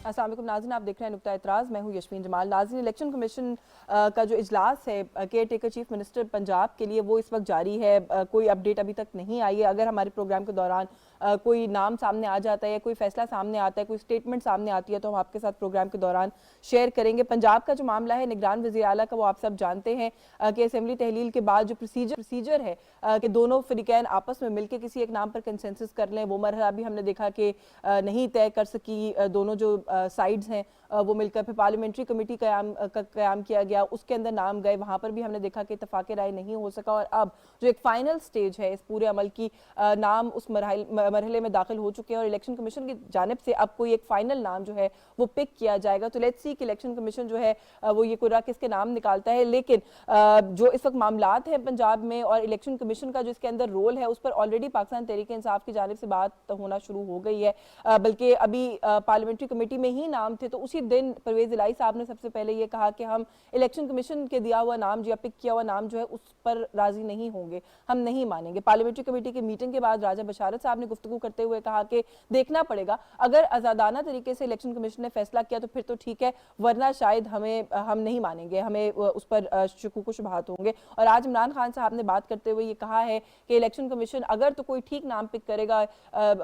अस्सलाम वालेकुम नाज़रीन, आप देख रहे हैं नुक्ता एतराज़। मैं हूं यशमीन जमाल। नाज़रीन, इलेक्शन कमीशन का जो इजलास है care taker chief minister Punjab के लिए वो इस वक्त जारी है। कोई अपडेट अभी तक नहीं आई है। अगर हमारे प्रोग्राम के दौरान कोई नाम सामने आ जाता है या कोई फैसला सामने आता है, कोई स्टेटमेंट सामने आती है, तो हम आपके साथ प्रोग्राम के दौरान शेयर करेंगे। पंजाब का जो मामला है निगरान वज़ीर आला का, वो आप सब जानते हैं कि असेंबली तहलील के बाद जो प्रोसीजर है कि दोनों फ़रीक़ैन आपस में मिलकर किसी एक नाम पर कंसेंसस कर लें, वो मरहला भी हमने देखा कि नहीं तय कर सकी। दोनों जो साइड्स हैं वो मिलकर फिर पार्लियामेंट्री कमेटी क़याम किया गया, उसके अंदर नाम गए, वहाँ पर भी हमने देखा कि इत्तेफ़ाक़ राय नहीं हो सका। और अब जो एक फाइनल स्टेज है इस पूरे अमल की, नाम उस मरहले में दाखिल हो चुके हैं और इलेक्शन कमीशन की जानिब से अब कोई एक फाइनल नाम जो है वो पिक किया जाएगा। तो लेट्स सी कि इलेक्शन कमीशन जो है वो ये कुर्रा किसके नाम निकालता है। लेकिन जो इस वक्त मामलात हैं पंजाब में और इलेक्शन कमीशन का जो इसके अंदर रोल है, उस पर ऑलरेडी पाकिस्तान तहरीक इंसाफ की जानिब से बात होना शुरू हो गई है। बल्कि अभी पार्लियामेंट्री कमेटी में ही नाम थे, तो उसी दिन परवेज इलाही साहब ने सबसे पहले ये कहा कि हम इलेक्शन कमीशन के दिया हुआ नाम या पिक किया हुआ नाम जो है उस पर राजी नहीं होंगे, हम नहीं मानेंगे। पार्लियामेंट्री कमेटी की मीटिंग के बाद राजा बशारत साहब ने गुफ्तगू करते हुए कहा कि देखना पड़ेगा, अगर आज़ादाना तरीके से इलेक्शन कमीशन ने फैसला किया तो फिर तो ठीक है, वरना शायद हम नहीं मानेंगे, हमें उस पर शुकूक शुबहात होंगे। और आज इमरान खान साहब ने बात करते हुए ये कहा है कि इलेक्शन कमीशन अगर तो कोई ठीक नाम पिक करेगा,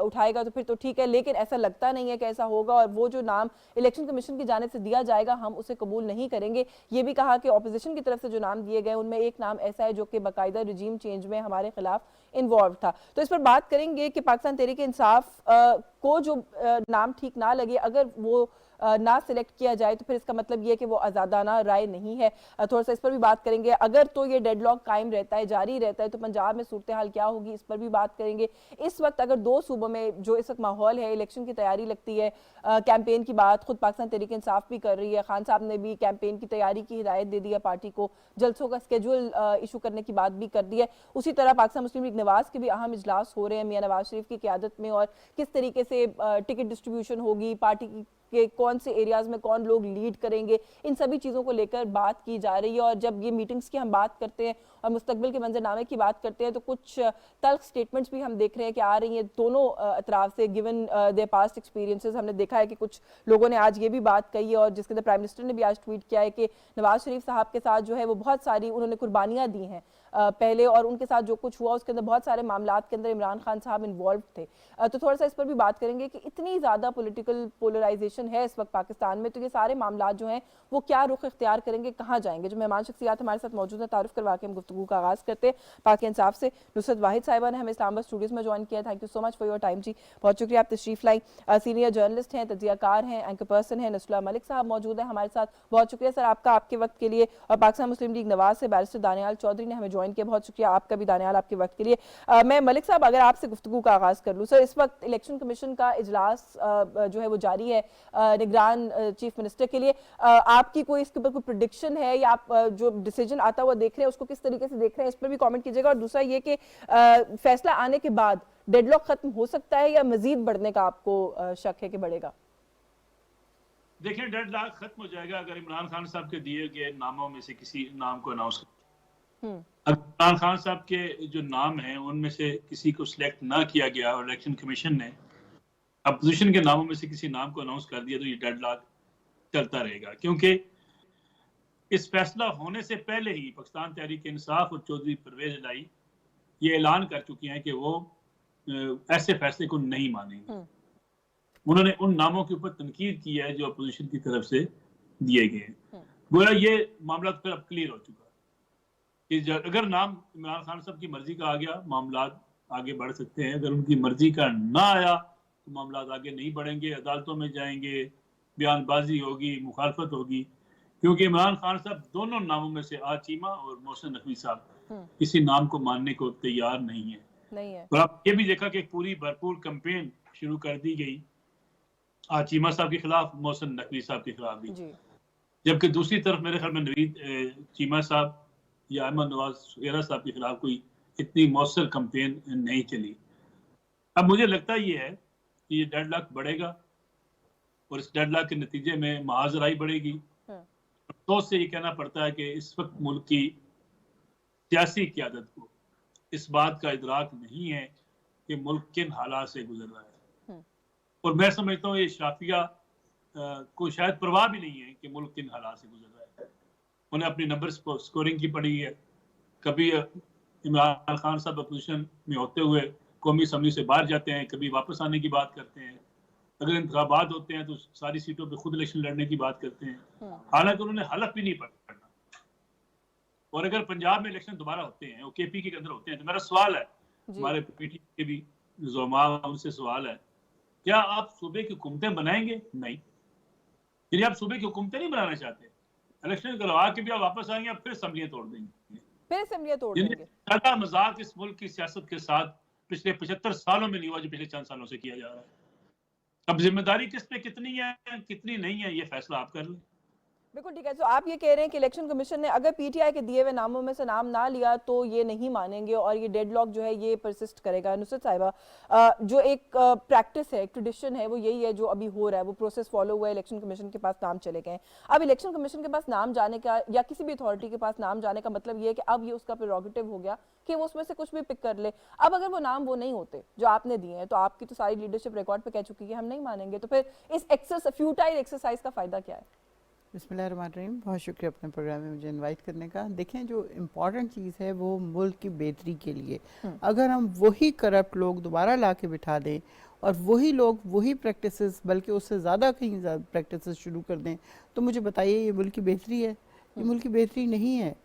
उठाएगा, तो फिर तो ठीक है, लेकिन ऐसा लगता नहीं है कि ऐसा होगा और वो जो नाम इलेक्शन कमीशन की जानिब से दिया जाएगा हम उसे कबूल नहीं करेंगे। ये भी कहा कि ऑपोजिशन की तरफ से जो नाम दिए गए उनमें एक नाम ऐसा है जो कि बाकायदा रिजीम चेंज में हमारे खिलाफ इन्वॉल्व था। तो इस पर बात करेंगे कि पाकिस्तान तहरीक इंसाफ को जो नाम ठीक ना लगे, अगर वो ना सिलेक्ट किया जाए तो फिर इसका मतलब ये कि वो आज़ादाना राय नहीं है। थोड़ा सा इस पर भी बात करेंगे। अगर तो ये डेडलॉक कायम रहता है, जारी रहता है, तो पंजाब में सूरत हाल क्या होगी, इस पर भी बात करेंगे। इस वक्त अगर दो सूबों में जो इस वक्त माहौल है, इलेक्शन की तैयारी लगती है, कैंपेन की बात खुद पाकिस्तान तहरीक इंसाफ भी कर रही है, खान साहब ने भी कैंपेन की तैयारी की हिदायत दे दी है, पार्टी को जलसों का स्केड्यूल इशू करने की बात भी कर दी है। उसी तरह पाकिस्तान मुस्लिम लीग नवाज के भी अहम इजलास हो रहे हैं मियां नवाज शरीफ की क़यादत में, और किस तरीके से टिकट डिस्ट्रीब्यूशन होगी, पार्टी के कौन से एरियाज में कौन लोग लीड करेंगे, इन सभी चीज़ों को लेकर बात की जा रही है। और जब ये मीटिंग्स की हम बात करते हैं और मुस्तकबिल के मंजरनामे की बात करते हैं, तो कुछ तल्ख स्टेटमेंट्स भी हम देख रहे हैं कि आ रही हैं दोनों अतराफ से, गिवन देयर पास्ट एक्सपीरियंसेस। हमने देखा है कि कुछ लोगों ने आज ये भी बात कही है और जिसके अंदर प्राइम मिनिस्टर ने भी आज ट्वीट किया है कि नवाज शरीफ साहब के साथ जो है वो बहुत सारी उन्होंने कुर्बानियाँ दी हैं पहले, और उनके साथ जो कुछ हुआ उसके अंदर बहुत सारे मामलात के अंदर इमरान खान साहब इन्वॉल्व थे। तो थोड़ा सा इस पर भी बात करेंगे कि इतनी ज़्यादा पॉलिटिकल पोलराइजेशन है इस वक्त पाकिस्तान में, तो ये सारे मामलात जो हैं वो क्या रुख इख्तियार करेंगे, कहाँ जाएंगे। जो मेहमान शख्सियात हमारे साथ मौजूद है, तारुफ करवा के हम गुफ्तगू का आगाज़ करते हैं। पाक इंसाफ से नुसरत वाहिद साहिबा ने हमें इस्लामाबाद स्टूडियोज़ में ज्वाइन किया। Thank you so much for your time जी, बहुत शुक्रिया, आप तशरीफ लाई। सीनियर जर्नलिस्ट हैं, तजियाकार हैं, एंकर पर्सन हैं, नसरुल्लाह मलिक साहब मौजूद हैं हमारे साथ, बहुत शुक्रिया सर आपका, आपके वक्त के लिए। और पाकिस्तान मुस्लिम लीग नवाज से बैरिस्टर दानियाल चौधरी ने हमें ज्वाइन किया, बहुत शुक्रिया आपका भी दानियाल, आपके वक्त के लिए। मैं मलिक साहब अगर आपसे गुफ्तगू का आगाज़ कर लूँ सर, इस वक्त इलेक्शन कमीशन का इजलास जो है वो जारी है निगरान चीफ मिनिस्टर के लिए, आपकी कोई इसके ऊपर कोई प्रेडिक्शन है या आप जो डिसीजन आता हुआ देख रहे हैं उसको किस तरीके से देख रहे हैं, इस पर भी कमेंट कीजिएगा। और दूसरा ये कि फैसला आने के बाद डेडलॉक खत्म हो सकता है या मजीद बढ़ने का आपको शक है कि बढ़ेगा? देखिए, डेडलॉक खत्म हो जाएगा अगर इमरान खान साहब के दिए गए नामों में से किसी नाम को अनाउंस कर। अब इमरान खान साहब के जो नाम हैं उनमें से किसी को सिलेक्ट ना किया गया और इलेक्शन कमीशन ने अपोजिशन के नामों में से किसी नाम को अनाउंस कर दिया, तो ये डेडलॉक चलता रहेगा। क्योंकि इस फैसला होने से पहले ही पाकिस्तान तहरीक इंसाफ और चौधरी परवेज इलाही ये ऐलान कर चुके हैं कि वो ऐसे फैसले को नहीं मानेंगे। उन्होंने उन नामों के ऊपर तनकीद की है जो अपोजिशन की तरफ से दिए गए हैं। गोया ये मामला फिर अब क्लियर हो चुका है कि अगर नाम इमरान खान साहब की मर्जी का आ गया, मामला आगे बढ़ सकते हैं। अगर उनकी मर्जी का ना आया तो मामला आगे नहीं बढ़ेंगे, अदालतों में जाएंगे, बयानबाजी होगी, मुखालफत होगी। क्योंकि इमरान खान साहब दोनों नामों में से आचीमा और मोहसिन नकवी साहब किसी नाम को मानने को तैयार नहीं है। और आप ये भी देखा कि एक पूरी भरपूर कैंपेन शुरू कर दी गई आचीमा साहब के खिलाफ, मोहसिन नकवी साहब के खिलाफ भी, जबकि दूसरी तरफ मेरे ख्याल में नवीद चीमा साहब या अहमद नवाज वगैरह साहब के खिलाफ कोई इतनी मौसर कैंपेन नहीं चली। अब मुझे लगता ये है कि ये डेडलॉक बढ़ेगा और इस डेडलॉक के नतीजे में महाजराई बढ़ेगी। अफसोस से ये कहना पड़ता है कि इस वक्त मुल्क की सियासी क़यादत को इस बात का इदराक नहीं है कि मुल्क किन हालात से गुजर रहा है। और मैं समझता हूँ ये शाफिया को शायद परवाह भी नहीं है कि मुल्क किन हालात से गुजर रहा है। उन्हें अपनी नंबर स्कोरिंग की पड़ी है। कभी इमरान खान साहब अपोजिशन में होते हुए कौमी असम्बली से बाहर जाते हैं, कभी वापस आने की बात करते हैं। अगर इंतखाबात होते हैं तो सारी सीटों पे खुद इलेक्शन लड़ने की बात करते हैं, हालांकि उन्होंने हलफ भी नहीं पढ़ना। और अगर पंजाब में इलेक्शन दोबारा होते हैं, वो केपी के अंदर होते हैं, तो मेरा सवाल है, हमारे पीटी के भी ज़ोमा उनसे सवाल है, क्या आप सूबे की हुकूमतें बनाएंगे? नहीं। यदि आप सूबे की हुकूमतें नहीं बनाना चाहते, इलेक्शन करवा के भी आप वापस आएंगे, आप फिर असम्बलियां तोड़ देंगे, फिर असम्बलियां तोड़ देंगे। ज्यादा मजाक इस मुल्क की सियासत के साथ पिछले 75 सालों में नहीं हुआ जो पिछले चंद सालों से किया जा रहा है। अब जिम्मेदारी किस पे कितनी है कितनी नहीं है, ये फैसला आप कर लें। बिल्कुल ठीक है। तो आप ये कह रहे हैं कि इलेक्शन कमीशन ने अगर पीटीआई के दिए हुए नामों में से नाम ना लिया तो ये नहीं मानेंगे और ये डेडलॉक जो है ये परसिस्ट करेगा। नुसरत साहिबा, जो एक प्रैक्टिस है, एक ट्रेडिशन है, वो यही है जो अभी हो रहा है, वो प्रोसेस फॉलो हुआ है, इलेक्शन कमीशन के पास नाम चले गए। अब इलेक्शन कमीशन के पास नाम जाने का या किसी भी अथॉरिटी के पास नाम जाने का मतलब ये है कि अब ये उसका प्रेरोगेटिव हो गया कि वो उसमें से कुछ भी पिक कर ले। अब अगर वो नाम वो नहीं होते जो आपने दिए हैं, तो आपकी तो सारी लीडरशिप रिकॉर्ड पे कह चुकी है हम नहीं मानेंगे, तो फिर इस फ्यूटाइल एक्सरसाइज का फायदा क्या है? बिस्मिल्लाहिर्रहमानिर्रहीम, बहुत शुक्रिया अपने प्रोग्राम में मुझे इनवाइट करने का। देखें, जो इम्पॉर्टेंट चीज़ है वो मुल्क की बेहतरी के लिए, अगर हम वही करप्ट लोग दोबारा ला के बिठा दें और वही लोग वही प्रैक्टिसेस बल्कि उससे ज़्यादा कहीं ज़्यादा प्रैक्टिसेस शुरू कर दें, तो मुझे बताइए ये मुल्क की बेहतरी है? ये मुल्क की बेहतरी नहीं है।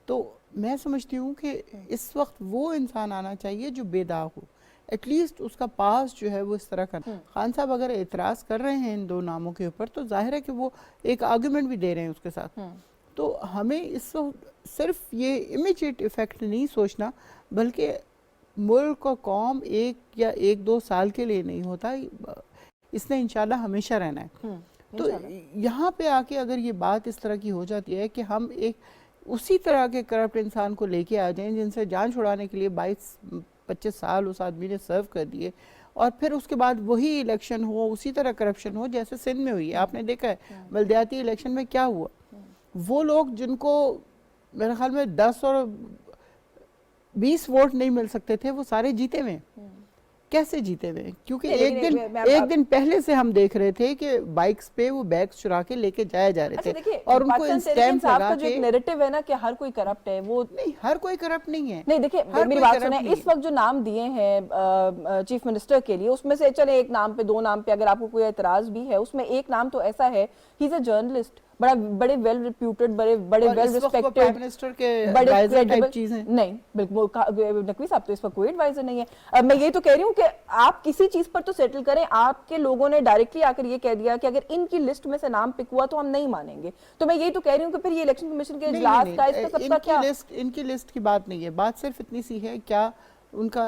तो मैं समझती हूँ कि इस वक्त वो इंसान आना चाहिए जो बेदाग हो, एटलीस्ट उसका पास जो है वो इस तरह का। खान साहब अगर एतराज़ कर रहे हैं इन दो नामों के ऊपर, तो जाहिर है कि वो एक आर्गूमेंट भी दे रहे हैं उसके साथ। तो हमें इस वक्त सिर्फ ये इमीडिएट इफेक्ट नहीं सोचना, बल्कि मुल्क और कौम एक या एक दो साल के लिए नहीं होता, इसने इंशाल्लाह हमेशा रहना है। तो यहाँ पे आके अगर ये बात इस तरह की हो जाती है कि हम एक उसी तरह के करप्ट इंसान को लेके आ जाएं जिनसे जान छुड़ाने के लिए 22-25 साल उस आदमी ने सर्व कर दिए, और फिर उसके बाद वही इलेक्शन हो, उसी तरह करप्शन हो जैसे सिंध में हुई है। आपने देखा है बल्दियाती इलेक्शन में क्या हुआ। वो लोग जिनको मेरे ख्याल में 10 और 20 वोट नहीं मिल सकते थे, वो सारे जीते हुए। कैसे जीते हुए? क्योंकि एक दिन पहले से हम देख रहे थे कि बाइक्स पे वो बैग्स चुरा के लेके जाए जा रहे थे और उनको स्टैंप लगा के। जो नैरेटिव है ना कि हर कोई करप्ट है, वो नहीं, हर कोई करप्ट नहीं है। नहीं, देखिए मेरी बात सुने, इस वक्त जो नाम दिए हैं चीफ मिनिस्टर के लिए, उसमें से चले एक नाम पे, दो नाम पे अगर आपको कोई एतराज भी है, उसमें एक नाम तो ऐसा है, ही इज अ जर्नलिस्ट, बड़े वेल रिप्यूटेड, बड़े वेल रिस्पेक्टेड प्राइम मिनिस्टर के बड़े एडवाइजर टाइप चीजें। नहीं, बिल्कुल नकवी साहब तो इस वक्त कोई एडवाइजर नहीं है। मैं ये तो कह रही हूँ कि आप किसी चीज पर तो सेटल करें। आपके लोगों ने डायरेक्टली आकर ये कह दिया कि अगर इनकी लिस्ट में से नाम पिक हुआ तो हम नहीं मानेंगे। तो मैं यही तो कह रही हूँ कि फिर ये इलेक्शन कमीशन के इजलास का इसका सबका क्या? इनकी लिस्ट की बात नहीं है, बात सिर्फ इतनी सी है, क्या उनका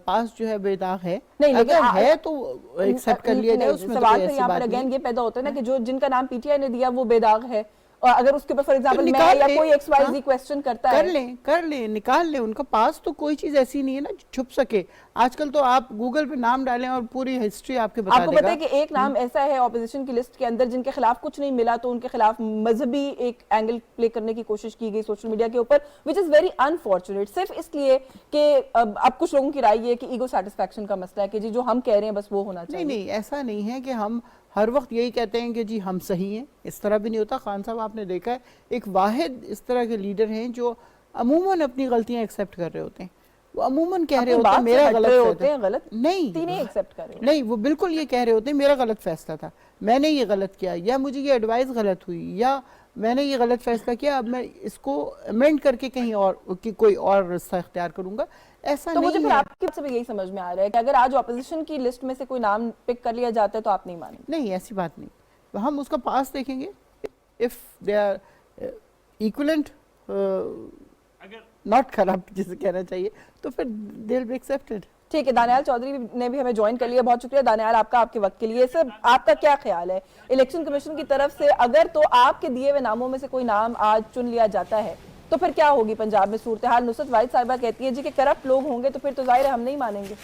पास जो है बेदाग है? नहीं, अगर है तो एक्सेप्ट कर लिया जाए। उसमें सवाल फिर यहाँ पर अगेन ये पैदा होता है ना कि जो जिनका नाम पीटीआई ने दिया वो बेदाग है, और अगर उसके ऊपर फॉर एग्जांपल मैं या कोई XYZ क्वेश्चन करता है, कर ले, निकाल ले। उनका पास तो कोई चीज ऐसी नहीं है ना छुप सके। आजकल तो आप गूगल पे नाम डालें और पूरी हिस्ट्री आपके बता देगा। आपको पता है कि एक नाम ऐसा है ऑपोजिशन की लिस्ट के अंदर जिनके खिलाफ कुछ नहीं मिला, तो उनके खिलाफ मजहबी एक एंगल प्ले करने की कोशिश की गई सोशल मीडिया के ऊपर, विच इज वेरी अनफॉर्चुनेट, सिर्फ इसलिए कि अब कुछ लोगों की राय ये है कि ईगो सेटिस्फैक्शन का मसला है कि जी जो हम कह रहे हैं बस वो होना चाहिए। नहीं, ऐसा नहीं है कि हम हर वक्त यही कहते हैं कि जी हम सही हैं, इस तरह भी नहीं होता। खान साहब आपने देखा है एक वाहिद इस तरह के लीडर हैं जो अमूमन अपनी गलतियां एक्सेप्ट कर रहे होते हैं। वो अमूमन कह रहे होते हैं मेरा गलत नहीं एक्सेप्ट कर रहे नहीं, वो बिल्कुल ये कह रहे होते हैं मेरा गलत फैसला था, मैंने ये गलत किया, या मुझे ये एडवाइस गलत हुई, या मैंने ये गलत फैसला किया, अब मैं इसको अमेंड करके कहीं और कि कोई और रास्ता इख्तियार करूंगा। ऐसा तो नहीं मुझे फिर आपकी बात से यही समझ में आ रहा है कि अगर आज ऑपोजिशन की लिस्ट में से कोई नाम पिक कर लिया जाता है तो आप नहीं मानेंगे? नहीं, ऐसी बात नहीं। हम उसका पास देखेंगे, if they are equivalent not corrupt जिसे कहना चाहिए, तो फिर दे विल बी एक्सेप्टेड। ठीक है, दानियाल चौधरी ने भी हमें ज्वाइन कर लिया, बहुत शुक्रिया दानियाल आपका, आपके वक्त के लिए। सर, आपका क्या ख्याल है इलेक्शन कमीशन की तरफ से, अगर तो आपके दिए हुए नामों में से कोई नाम आज चुन लिया जाता है तो फिर क्या होगी पंजाब में सूरत हाल? नुसरत वाहिद साहिबा कहती है जी कि करप्ट लोग होंगे तो फिर तो जाहिर है हम नहीं मानेंगे।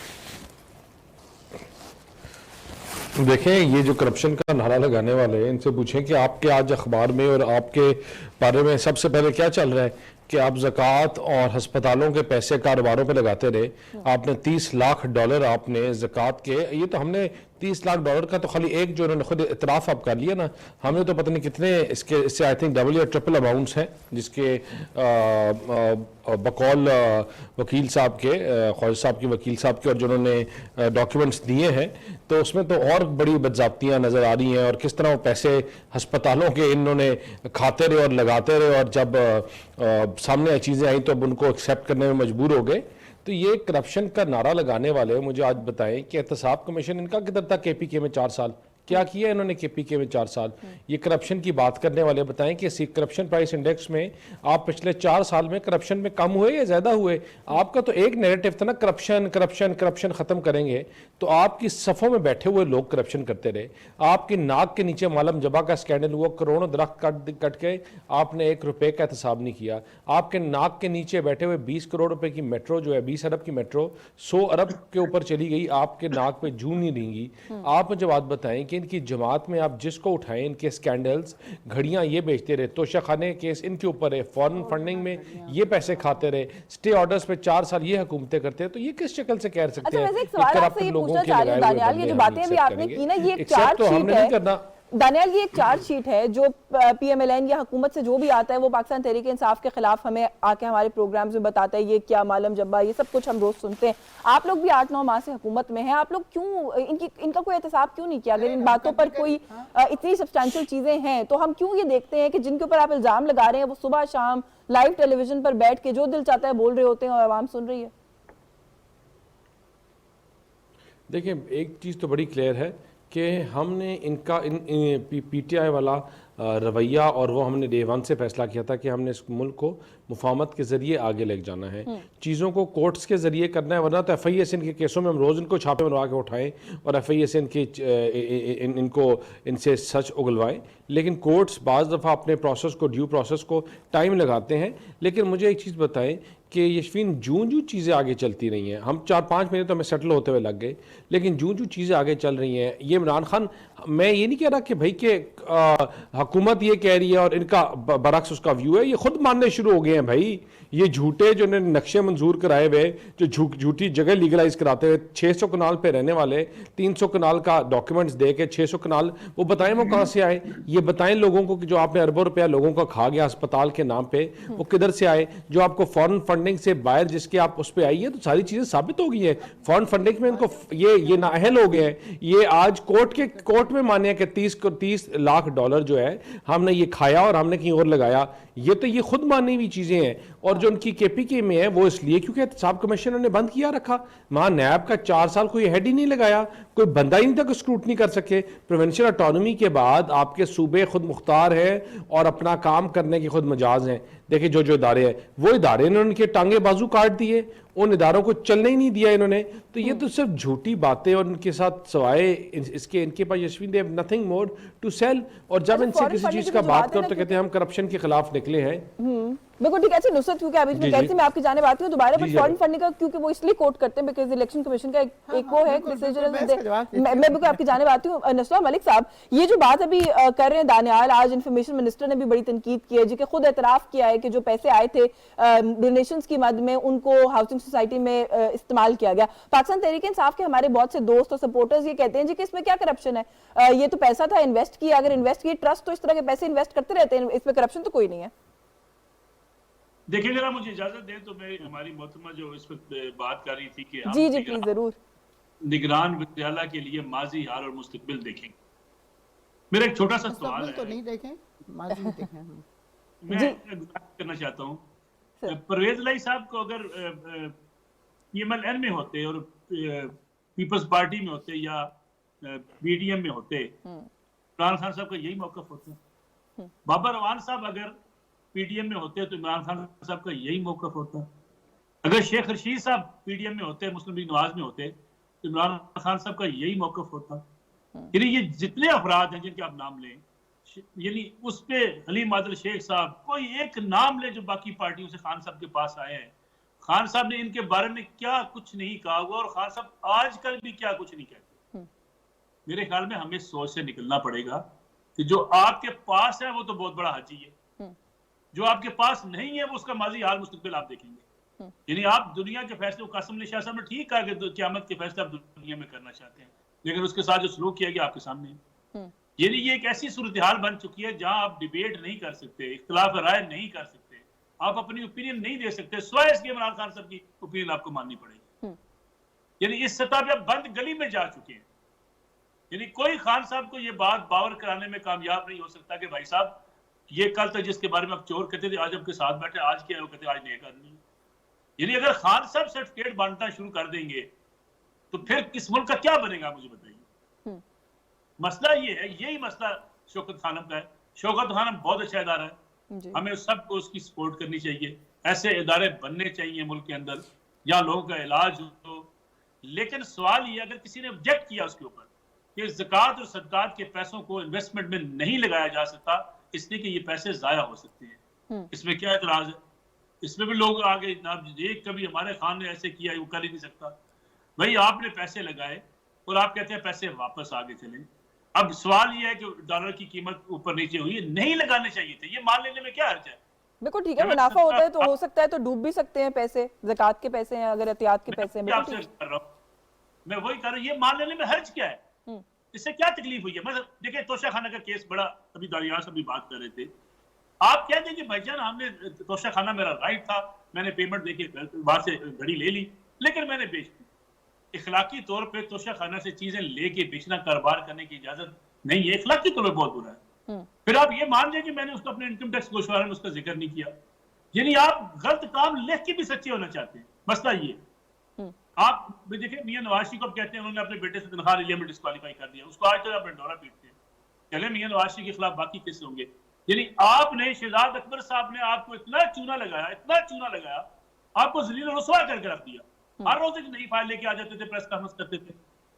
देखें, ये जो करप्शन का नारा लगाने वाले हैं इनसे पूछें कि आपके आज अखबार में और आपके बारे में सबसे पहले क्या चल रहा है कि आप ज़कात और हस्पतालों के पैसे कारोबारों पे लगाते रहे। आपने $30 लाख आपने ज़कात के, ये तो हमने 30 लाख डॉलर का तो खाली एक जो इन्होंने खुद इतराफ़ अब कर लिया ना, हमने तो पता नहीं कितने इससे आई थिंक डबल या ट्रिपल अमाउंट्स हैं जिसके बकौल वकील साहब के, ख्वाजा साहब के वकील साहब के, और जिन्होंने डॉक्यूमेंट्स दिए हैं, तो उसमें तो और बड़ी बदज़ाब्तियाँ नज़र आ रही हैं। और किस तरह वो पैसे अस्पतालों के इन्होंने खाते रहे और लगाते रहे, और जब सामने चीज़ें आई तो अब उनको एक्सेप्ट करने में मजबूर हो गए। तो ये करप्शन का नारा लगाने वाले मुझे आज बताएं कि एहतसाब कमीशन इनका किधर था KPK में 4 साल, क्या किया इन्होंने KPK में 4 साल? ये करप्शन की बात करने वाले बताएं कि करप्शन प्राइस इंडेक्स में आप पिछले 4 साल में करप्शन में कम हुए या ज्यादा हुए? आपका तो एक नैरेटिव था ना, करप्शन करप्शन करप्शन खत्म करेंगे, तो आपकी सफ़ों में बैठे हुए लोग करप्शन करते रहे। आपकी नाक के नीचे मालम जबा का स्कैंडल हुआ, करोड़ों दरख्त कट के आपने 1 रुपए का एहतसाब नहीं किया। आपके नाक के नीचे बैठे हुए 20 करोड़ रुपए की मेट्रो जो है, 20 अरब की मेट्रो 100 अरब के ऊपर चली गई, आपके नाक पे जूं नहीं रेंगी। आप मुझे बात बताएं कि इनकी जमात में आप जिसको उठाएं, इनके स्कैंडल्स, घड़ियां ये बेचते रहे, तोशाखाने केस इनके ऊपर है, फॉरेन फंडिंग में ये पैसे खाते रहे, स्टे ऑर्डर्स पे 4 साल ये हुकूमतें करते हैं, तो ये किस शक्ल से कह सकते हैं? एक सवाल आपसे ये पूछना चाह रही हूं दानियाल, ये जो बातें अभी आपने की ना, ये एक चार्जशीट है दानियाल, ये एक चार्जशीट है जो PMLN या हुकूमत से जो भी आता है वो पाकिस्तान तहरीक इंसाफ के खिलाफ हमें आके हमारे प्रोग्राम्स में बताता है ये क्या मालम जब्बा, ये सब कुछ हम रोज सुनते हैं। आप लोग भी 8-9 माह से हुकूमत में हैं, आप लोग क्यों इनका कोई एहतसाब क्यों नहीं किया? अगर इन बातों पर कोई इतनी सब्सटैंशियल चीजें हैं तो हम क्यों ये देखते हैं कि जिनके ऊपर आप इल्जाम लगा रहे हैं वो सुबह शाम लाइव टेलीविजन पर बैठ के जो दिल चाहता है बोल रहे होते हैं और आवाम सुन रही है? देखिए, एक चीज़ तो बड़ी क्लियर है कि हमने इनका PTI वाला रवैया, और वो हमने डे 1 से फैसला किया था कि हमने इस मुल्क को मुफाहमत के ज़रिए आगे लेके जाना है, चीज़ों को कोर्ट्स के ज़रिए करना है, वरना तो FIA के केसों में हम रोज़ इनको छापे मरवा के उठाएं और FIA इनसे सच उगलवाएं। लेकिन कोर्ट्स बाज़ दफ़ा अपने प्रोसेस को, ड्यू प्रोसेस को टाइम लगाते हैं। लेकिन मुझे एक चीज़ बताएं कि यशफीन, जूं जूं चीज़ें आगे चलती रही हैं, हम 4-5 महीने तो हमें सेटल होते हुए लग गए, लेकिन जूं जूं चीज़ें आगे चल रही हैं, ये इमरान खान, मैं ये नहीं कह रहा कि भाई कि हुकूमत ये कह रही है और इनका बरक्स उसका व्यू है, ये खुद मानने शुरू हो गए हैं भाई। ये झूठे जो इन्होंने नक्शे मंजूर कराए हुए, जो झूठी जगह लीगलाइज कराते हुए, 600 कनाल पे रहने वाले 300 कनाल का डॉक्यूमेंट्स दे के 600 कनाल, वो बताएं वो कहाँ से आए? ये बताएं लोगों को कि जो आपने अरबों रुपया लोगों का खा गया अस्पताल के नाम पे, वो किधर से आए? जो आपको फॉरेन फंडिंग से बाहर जिसके आप उस पर आई है, तो सारी चीजें साबित हो गई है। फॉरेन फंडिंग में इनको ये नाअहल हो गए हैं। ये आज कोर्ट में माने कि 30 लाख डॉलर जो है हमने ये खाया और हमने कहीं और लगाया, ये खुद मानी हुई चीजें हैं। और जो उनकी KPK में है वो इसलिए क्योंकि एहतसाब कमीशन ने बंद किया रखा। वहां नैब का 4 साल कोई हेड ही नहीं लगाया, कोई बंदा ही नहीं था कि स्क्रूटनी कर सके। प्रोविंशियल ऑटोनॉमी के बाद आपके सूबे खुद मुख्तार है और अपना काम करने के खुद मजाज हैं। देखिए जो इदारे हैं, वो इदारे ने उनके टांगे बाजू काट दिए, उन इदारों को चलने ही नहीं दिया इन्होंने। तो ये तो सिर्फ झूठी बातें, और उनके साथ सवाए इसके इनके पास यशवीन they have nothing more to sell. और जब इनसे किसी चीज का बात करो तो कहते हैं हम करप्शन के खिलाफ निकले हैं। बिल्कुल ठीक है। अच्छा नुसरत, क्योंकि अभी मैं कहती मैं आपकी जाने आती हूँ दोबारा, बट फॉरेन फंडिंग का क्योंकि वो इसलिए कोट करते हैं बिकॉज़ इलेक्शन कमीशन का एक वो है डिसीजन। मैं बिल्कुल आपकी जाने आती हूँ। नसवा मलिक साहब, ये जो बात अभी कर रहे हैं दानियाल, आज इंफॉर्मेशन मिनिस्टर ने भी बड़ी तनकीद की है, जी के खुद एतराफ किया है कि जो पैसे आए थे डोनेशंस की मद में उनको हाउसिंग सोसाइटी में इस्तेमाल किया गया। पाकिस्तान तहरीक इंसाफ के हमारे बहुत से दोस्त और सपोर्टर्स ये कहते हैं जी कि इसमें क्या करप्शन है, ये तो पैसा था इन्वेस्ट किया, अगर इन्वेस्ट किया ट्रस्ट तो इस तरह के पैसे इन्वेस्ट करते रहते हैं, इसमें करप्शन तो कोई नहीं है। देखिए, अगर आप मुझे इजाजत दें तो मैं हमारी मोहतरमा जो इस वक्त बात कर रही थी कि जी प्लीज जरूर निगरान विद्याला के लिए माजी, हाल और मुस्तकबिल देखें। मेरा एक छोटा सा सवाल तो नहीं देखें, माजी देखें। मैं करना चाहता हूँ, परवेज लाई साहब को अगर PMLN में होते और पीपल्स पार्टी में होते या BDM में होते, इमरान खान साहब का यही मौकफ होता। बाबर रवान साहब अगर PDM में होते तो इमरान खान साहब का यही मौकफ होता। अगर शेख रशीद साहब PDM में होते, मुस्लिम लीग नवाज में होते, तो इमरान खान साहब का यही मौकफ होता। यानी ये जितने अफराद हैं जिनके आप नाम लें, यानी उस पे हलीम आदिल शेख साहब, कोई एक नाम ले जो बाकी पार्टियों से खान साहब के पास आए हैं, खान साहब ने इनके बारे में क्या कुछ नहीं कहा हुआ, और खान साहब आजकल भी क्या कुछ नहीं कहते। मेरे ख्याल में हमें सोच से निकलना पड़ेगा कि जो आपके पास है वो तो बहुत बड़ा हाजी है, जो आपके पास नहीं है वो उसका माजी, हाल, मुस्तकबिल आप देखेंगे। यानी आप दुनिया के फैसले, कासिम अली शाह साहब ने ठीक कहा कि क़यामत के फैसले आप दुनिया में करना चाहते हैं, लेकिन उसके साथ जो सलूक किया गया आपके सामने है। यानी ये एक ऐसी सूरत हाल बन चुकी है जहां आप डिबेट नहीं कर सकते, इख्तिलाफ राय नहीं कर सकते, आप अपनी ओपिनियन नहीं दे सकते, स्वयं इसके इमरान खान साहब की ओपिनियन आपको माननी पड़ेगी। यानी इस सतह पे आप बंद गली में जा चुके हैं। यानी कोई खान साहब को ये बात बावर कराने में कामयाब नहीं हो सकता कि भाई साहब ये कल तक जिसके बारे में आप चोर कहते थे आज आपके साथ बैठे, आज क्या है कहते आज नहीं करनी। यानी अगर खान साहब सर्टिफिकेट बांटना शुरू कर देंगे तो फिर इस मुल्क का क्या बनेगा, मुझे बताइए। मसला ये है, यही मसला शौकत खानम का है। शौकत खानम बहुत अच्छा इदारा है, हमें सबको उसकी सपोर्ट करनी चाहिए। ऐसे इदारे बनने चाहिए मुल्क के अंदर जहाँ लोगों का इलाज हो। लेकिन सवाल ये, अगर किसी ने ऑब्जेक्ट किया उसके ऊपर कि ज़कात और सदकात के पैसों को इन्वेस्टमेंट में नहीं लगाया जा सकता इसलिए कि ये पैसे जाया हो सकते हैं, इसमें क्या एतराज है? इसमें भी लोग आगे ये कभी हमारे खान ने ऐसे किया वो कर ही नहीं सकता। भाई आपने पैसे लगाए और आप कहते हैं पैसे वापस आगे चले। अब सवाल ये है कि डॉलर की कीमत ऊपर नीचे हुई है, नहीं लगाने चाहिए थे, ये मान लेने में क्या अर्थ है? बिल्कुल ठीक है, मुनाफा होता है तो हो सकता है तो डूब भी सकते हैं पैसे, ज़कात के पैसे हैं अगर एहतियात के पैसे हैं। आपसे कर रहा हूं, मैं वही कर रहा हूं, ये मान लेने में हर्ज क्या है? इससे क्या तकलीफ हुई है? मतलब देखिए तोशा खाना का केस बड़ा, अभी दारियान से भी बात कर रहे थे, आप कह दें कि भाईजान हमने तोशा खाना मेरा राइट था, मैंने पेमेंट देके वहां से घड़ी ले ली लेकिन मैंने बेच दी। इखलाकी तौर पे तोशा खाना से चीजें लेके बेचना, कारोबार करने की इजाजत नहीं है, इखलाकी तौर पे बहुत बुरा है। फिर आप ये मान लें कि मैंने उसको अपने इनकम टैक्स गोशवारे में उसका जिक्र नहीं किया। यानी आप गलत काम लिख के भी सच्चे होना चाहते हैं। मसला ये आप देखिए मियां नवाज शरीफ को कहते हैं उन्होंने अपने बेटे से तनख्वाह ले लिया, में डिस्क्वालीफाई कर दिया, उसको आज तक आप डंडोरा पीटते हैं। चले मियां नवाज शरीफ के खिलाफ बाकी केस होंगे। यानी आपने शहजाद अकबर साहब ने आपको इतना चूना लगाया, आपको जलील और रुसवा करके रख दिया। हर रोज एक नई फाइल लेके आ जाते थे, प्रेस कॉन्फ्रेंस करते थे।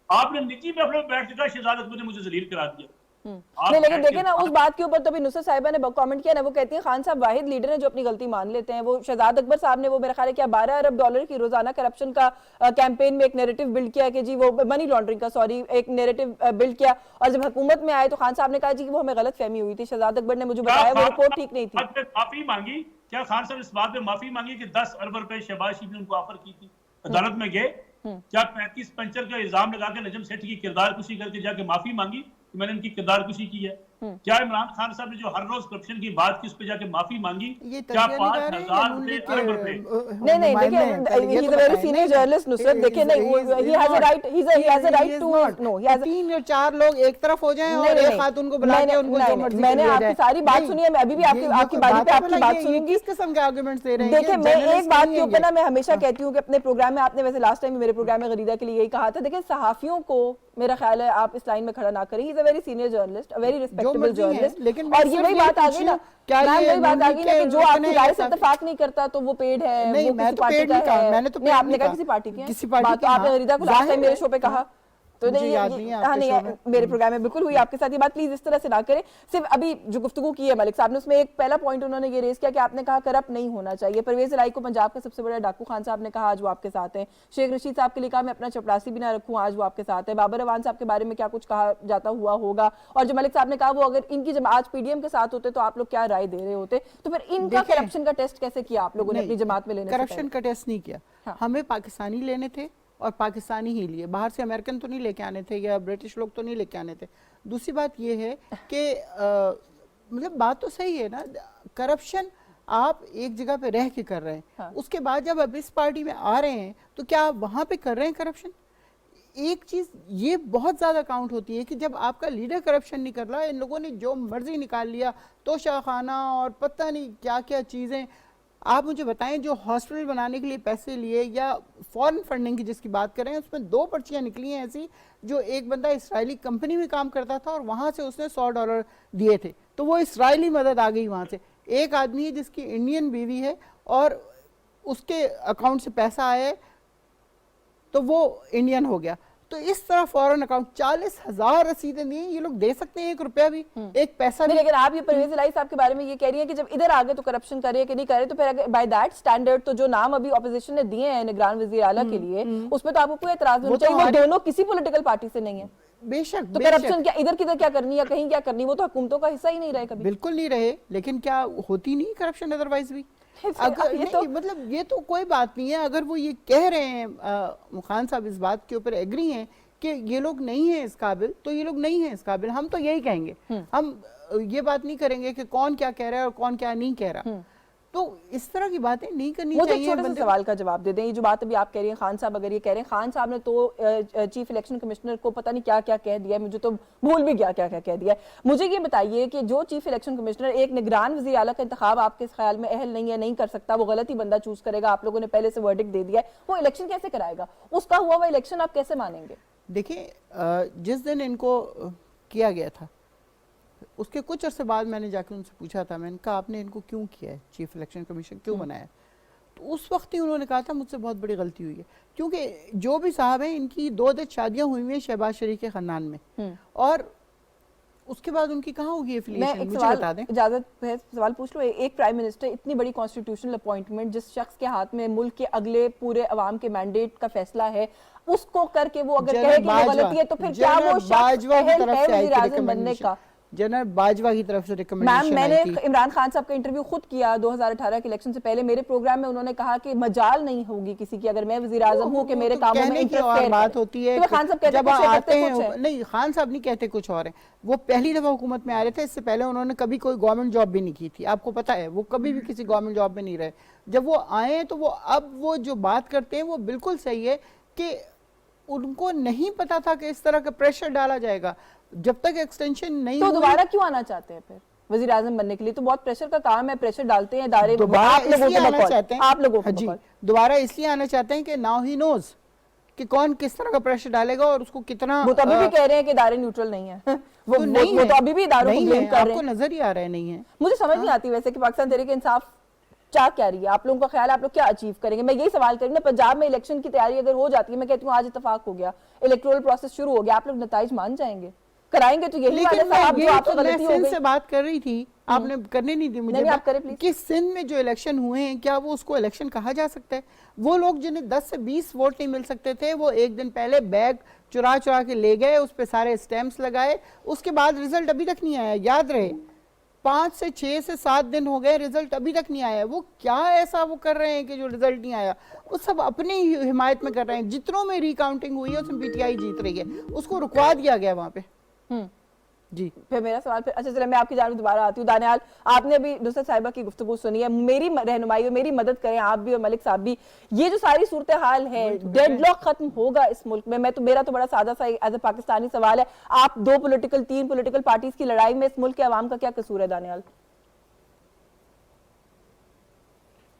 आपने निजी महफिल में बैठ के शहजाद अकबर ने मुझे जलील करा दिया। नहीं, लेकिन देखिए ना उस बात के ऊपर तो अभी नुसरत साहिबा ने कमेंट किया ना, वो कहती हैं खान साहब वाहिद लीडर हैं जो अपनी गलती मान लेते हैं। वो शहजाद अकबर साहब ने वो मेरा ख्याल है क्या 12 अरब डॉलर की रोजाना करप्शन का कैंपेन में एक नैरेटिव बिल्ड किया कि जी वो मनी लॉन्ड्रिंग का एक नैरेटिव बिल्ड किया, और जब हुकूमत में आए तो खान साहब ने कहा जी कि वो हमें गलत फहमी हुई थी। शहजाद अकबर ने मुझे बताया वो रिपोर्ट ठीक नहीं थी। माफी मांगी क्या खान साहब इस बात में माफी मांगी कि 10 अरब रुपए शहबाज शरीफ ने उनको ऑफर की थी? अदालत में गए क्या 35 पंचर का इल्जाम लगा के नजम सेठ की किरदार कुशी करके जाके माफी मांगी कि मैंने इनकी किरदार कुशी की है? क्या इमरान खान साहब ने जो हर रोज करप्शन की बात की उस पे जाके माफी मांगी? क्या 5,000 रुपए अरब रुपए? नहीं देखिए he is a very senior journalist Nusrat, देखिए नहीं he has a right, he has a right to know, he has 3 या 4 लोग एक तरफ हो जाएं और एक खातून को बुला के उनको जो मर्जी मैंने आपकी सारी बात सुनी है, मैं अभी भी आपकी बारी पे आपकी बात सुनूंगी। किस किस्म के आर्गुमेंट्स दे रहे हैं? देखिए मैं एक बात के ऊपर ना मैं हमेशा कहती हूँ कि अपने प्रोग्राम में, आपने वैसे लास्ट टाइम मेरे प्रोग्राम में गरीदा के लिए यही कहा था, देखिए सहाफियों को मेरा ख्याल है आप इस लाइन में खड़ा ना करें। ही is a very senior journalist, a very respectable journalist. और ये वही बात आ गई ना, क्या ये वही बात आ गई ना कि जो आपकी राय से इत्तेफाक नहीं करता तो वो पेड है, वो किसी पार्टी का है। मैंने तो आपने कहा किसी पार्टी की है बात, तो आपने गरीदा को लास्ट टाइम मेरे शो पे कहा तो नहीं, नहीं मेरे प्रोग्राम में बिल्कुल हुई आपके साथ ये बात, प्लीज इस तरह से ना करें। सिर्फ अभी जो गुफ्तगू की है मलिक साहब ने उसमें एक पहला पॉइंट उन्होंने ये रेज किया कि आपने कहा करप्ट नहीं होना चाहिए। परवेज इलाही को पंजाब का सबसे बड़ा डाकू खान साहब ने कहा आज वो आपके साथ हैं। शेख रशीद साहब के लिए कहा मैं अपना चपरासी भी ना रखूं, आज वो आपके साथ है। बाबर अवान साहब के बारे में क्या कुछ कहा जाता हुआ होगा, और जो मलिक साहब ने कहा वो अगर इनकी जब आज पीडीएम के साथ होते तो आप लोग क्या राय दे रहे होते? तो फिर इनका करप्शन का टेस्ट कैसे किया आप लोगों ने अपनी जमात में लेने? करप्शन का टेस्ट नहीं किया, हमें पाकिस्तानी लेने थे और पाकिस्तानी ही लिए, बाहर से अमेरिकन तो नहीं लेके आने थे या ब्रिटिश लोग तो नहीं लेके आने थे। दूसरी बात ये है कि मतलब बात तो सही है ना, करप्शन आप एक जगह पे रह के कर रहे हैं, हाँ। उसके बाद जब अब इस पार्टी में आ रहे हैं तो क्या आप वहाँ पे कर रहे हैं करप्शन? एक चीज़ ये बहुत ज़्यादा काउंट होती है कि जब आपका लीडर करप्शन नहीं कर रहा, इन लोगों ने जो मर्जी निकाल लिया, तोशा खाना और पता नहीं क्या क्या चीज़ें। आप मुझे बताएं जो हॉस्पिटल बनाने के लिए पैसे लिए या फॉरेन फंडिंग की जिसकी बात करें, उसमें 2 पर्चियाँ निकली हैं ऐसी, जो एक बंदा इसराइली कंपनी में काम करता था और वहाँ से उसने $100 दिए थे, तो वो इसराइली मदद आ गई वहाँ से। एक आदमी है जिसकी इंडियन बीवी है और उसके अकाउंट से पैसा आया तो वो इंडियन हो गया। तो इस तरह फॉरेन अकाउंट 40,000 रसीदें दी, ये लोग दे सकते हैं 1 रुपया भी, एक पैसा नहीं। लेकिन आप ये परवेज इलाही साहब के बारे में ये कह रही है कि जब इधर आगे तो करप्शन करे कि नहीं करे, तो फिर बाय दैट स्टैंडर्ड तो जो नाम अभी ऑपोजिशन ने दिए हैं निगरान वजीर आला के लिए, उसमें तो आपको कोई एतराज नहीं चाहिए, वो दोनों किसी पॉलिटिकल पार्टी से नहीं है। बेशक तो करप्शन क्या इधर किधर क्या करनी या कहीं क्या करनी, वो तो हुकूमतों का हिस्सा ही नहीं रहे कभी। बिल्कुल नहीं रहे, लेकिन क्या होती नहीं करप्शन अदरवाइज भी? अगर ये तो मतलब ये तो कोई बात नहीं है, अगर वो ये कह रहे हैं खान साहब इस बात के ऊपर एग्री हैं कि ये लोग नहीं है इस काबिल, तो ये लोग नहीं है इस काबिल, हम तो यही कहेंगे। हम ये बात नहीं करेंगे कि कौन क्या कह रहा है और कौन क्या नहीं कह रहा। तो इस तरह की बातें नहीं करनी मुझे चाहिए। छोटे से सवाल का जवाब दे दें, ये जो बात अभी आप कह रही हैं, खान साहब अगर ये कह रहे हैं, खान साहब ने तो चीफ इलेक्शन कमिश्नर को पता नहीं क्या क्या कह दिया है, मुझे तो भूल भी गया क्या क्या कह दिया है। मुझे ये बताइए कि जो चीफ इलेक्शन कमिश्नर, एक निगरान वज़ीर आला का इंतखाब आपके ख्याल में अहल नहीं है, नहीं कर सकता, वो गलत ही बंदा चूज करेगा, आप लोगों ने पहले से वर्डिक्ट दे दिया है, वो इलेक्शन कैसे कराएगा? उसका हुआ हुआ इलेक्शन आप कैसे मानेंगे? देखिए, जिस दिन इनको किया गया था उसके कुछ अर्से बाद मैंने जाकर उनसे पूछा था, मैंने कहा आपने इनको क्यों किया है, चीफ इलेक्शन कमीशन क्यों बनाया? तो उस वक्त ही उन्होंने कहा था मुझसे बहुत बड़ी गलती हुई है, क्योंकि जो भी साहब हैं इनकी 2 दस शादियां हुई हैं शहबाज शरीफ के खानदान में, और उसके बाद उनकी कहाँ होगी एफिलिएशन? मुझे बता दें। इजाजत है, सवाल पूछ लो। एक प्राइम मिनिस्टर, इतनी बड़ी कॉन्स्टिट्यूशनल अपॉइंटमेंट, जिस शख्स के हाथ में मुल्क के अगले पूरे अवाम के मैंडेट का फैसला है, उसको करके वो अगर कहे कि वो गलती है, तो फिर क्या वो शख्स अहल है वज़ीर आज़म बनने का? जनरल बाजवा की तरफ से मैम, रिकमेंडेशन मैंने इमरान खान साहब का इंटरव्यू खुद किया 2018 के इलेक्शन से पहले मेरे प्रोग्राम में। उन्होंने कहा कि मजाल नहीं होगी किसी की, अगर मैं वज़ीर आज़म हूं, कि मेरे कामों में इंटरफेयर बात होती है। तो खान साहब कहते जब कुछ है, आते हैं, कुछ है। नहीं, खान साहब नहीं कहते कुछ और है। वो पहली दफा हुकूमत में आ रहे थे, इससे पहले उन्होंने कभी कोई गवर्नमेंट जॉब भी नहीं की थी, आपको पता है। वो कभी भी किसी गवर्नमेंट जॉब में नहीं रहे। जब वो आए तो वो अब वो जो बात करते हैं वो बिल्कुल सही है कि उनको नहीं पता था कि इस तरह का प्रेशर डाला जाएगा। जब तक एक्सटेंशन नहीं तो दोबारा क्यों आना चाहते हैं फिर वज़ीर आज़म बनने के लिए? तो बहुत प्रेशर का काम है, प्रेशर डालते हैं इदारे, दोबारा इसलिए आना चाहते हैं, आप लोगों जी, दोबारा इसलिए आना चाहते हैं कि नाउ ही नोज कि कौन किस तरह का प्रेशर डालेगा और उसको कितना। वो तो अभी भी कह रहे हैं कि इदारे न्यूट्रल नहीं है। वो तो अभी भी इदारों को ब्लेम कर रहे हैं। आपको नजर ही आ रहा है नहीं है। मुझे समझ नहीं आती वैसे कि पाकिस्तान तहरीक इंसाफ चाह क्या रही है, आप लोगों का ख्याल है आप लोग क्या अचीव करेंगे? मैं यही सवाल करूंगी ना, पंजाब में इलेक्शन की तैयारी अगर हो जाती है, मैं कहती हूँ आज इत्तेफाक हो गया, इलेक्टोरल प्रोसेस शुरू हो गया, आप लोग नताइज मान जाएंगे, कराएंगे? तो यही वाले साहब जो आपसे गलती हो गई से बात कर रही थी, आपने करने नहीं दी मुझे। आप करें प्लीज। कि सिंध में जो इलेक्शन हुए हैं, क्या वो उसको इलेक्शन कहा जा सकता है? वो लोग जिन्हें 10 से 20 वोट नहीं मिल सकते थे, वो एक दिन पहले बैग चुरा चुरा के ले गए, उस पर सारे स्टैम्प्स लगाए, उसके बाद रिजल्ट अभी तक नहीं आया। याद रहे, 5 से 6 से 7 दिन हो गए, रिजल्ट अभी तक नहीं आया। वो क्या ऐसा वो कर रहे हैं कि जो रिजल्ट नहीं आया? वो सब अपनी हिमायत में कर रहे हैं। जितनों में रिकाउंटिंग हुई है उसमें पीटीआई जीत रही है, उसको रुकवा दिया गया वहां पे। जी, फिर मेरा सवाल फिर, अच्छा चलो मैं आपकी जानिब दोबारा आती हूँ। दानियाल, आपने अभी नुसरत साहिबा की गुफ्तगू सुनी है, मेरी रहनुमाई और मेरी मदद करें आप भी और मलिक साहब भी। ये जो सारी सूरत हाल है, डेडलॉक खत्म होगा इस मुल्क में? मेरा तो बड़ा सादा सा एज ए पाकिस्तानी सवाल है, आप 3 पॉलिटिकल पार्टीज की लड़ाई में इस मुल्क के अवाम का क्या कसूर है? दानियाल।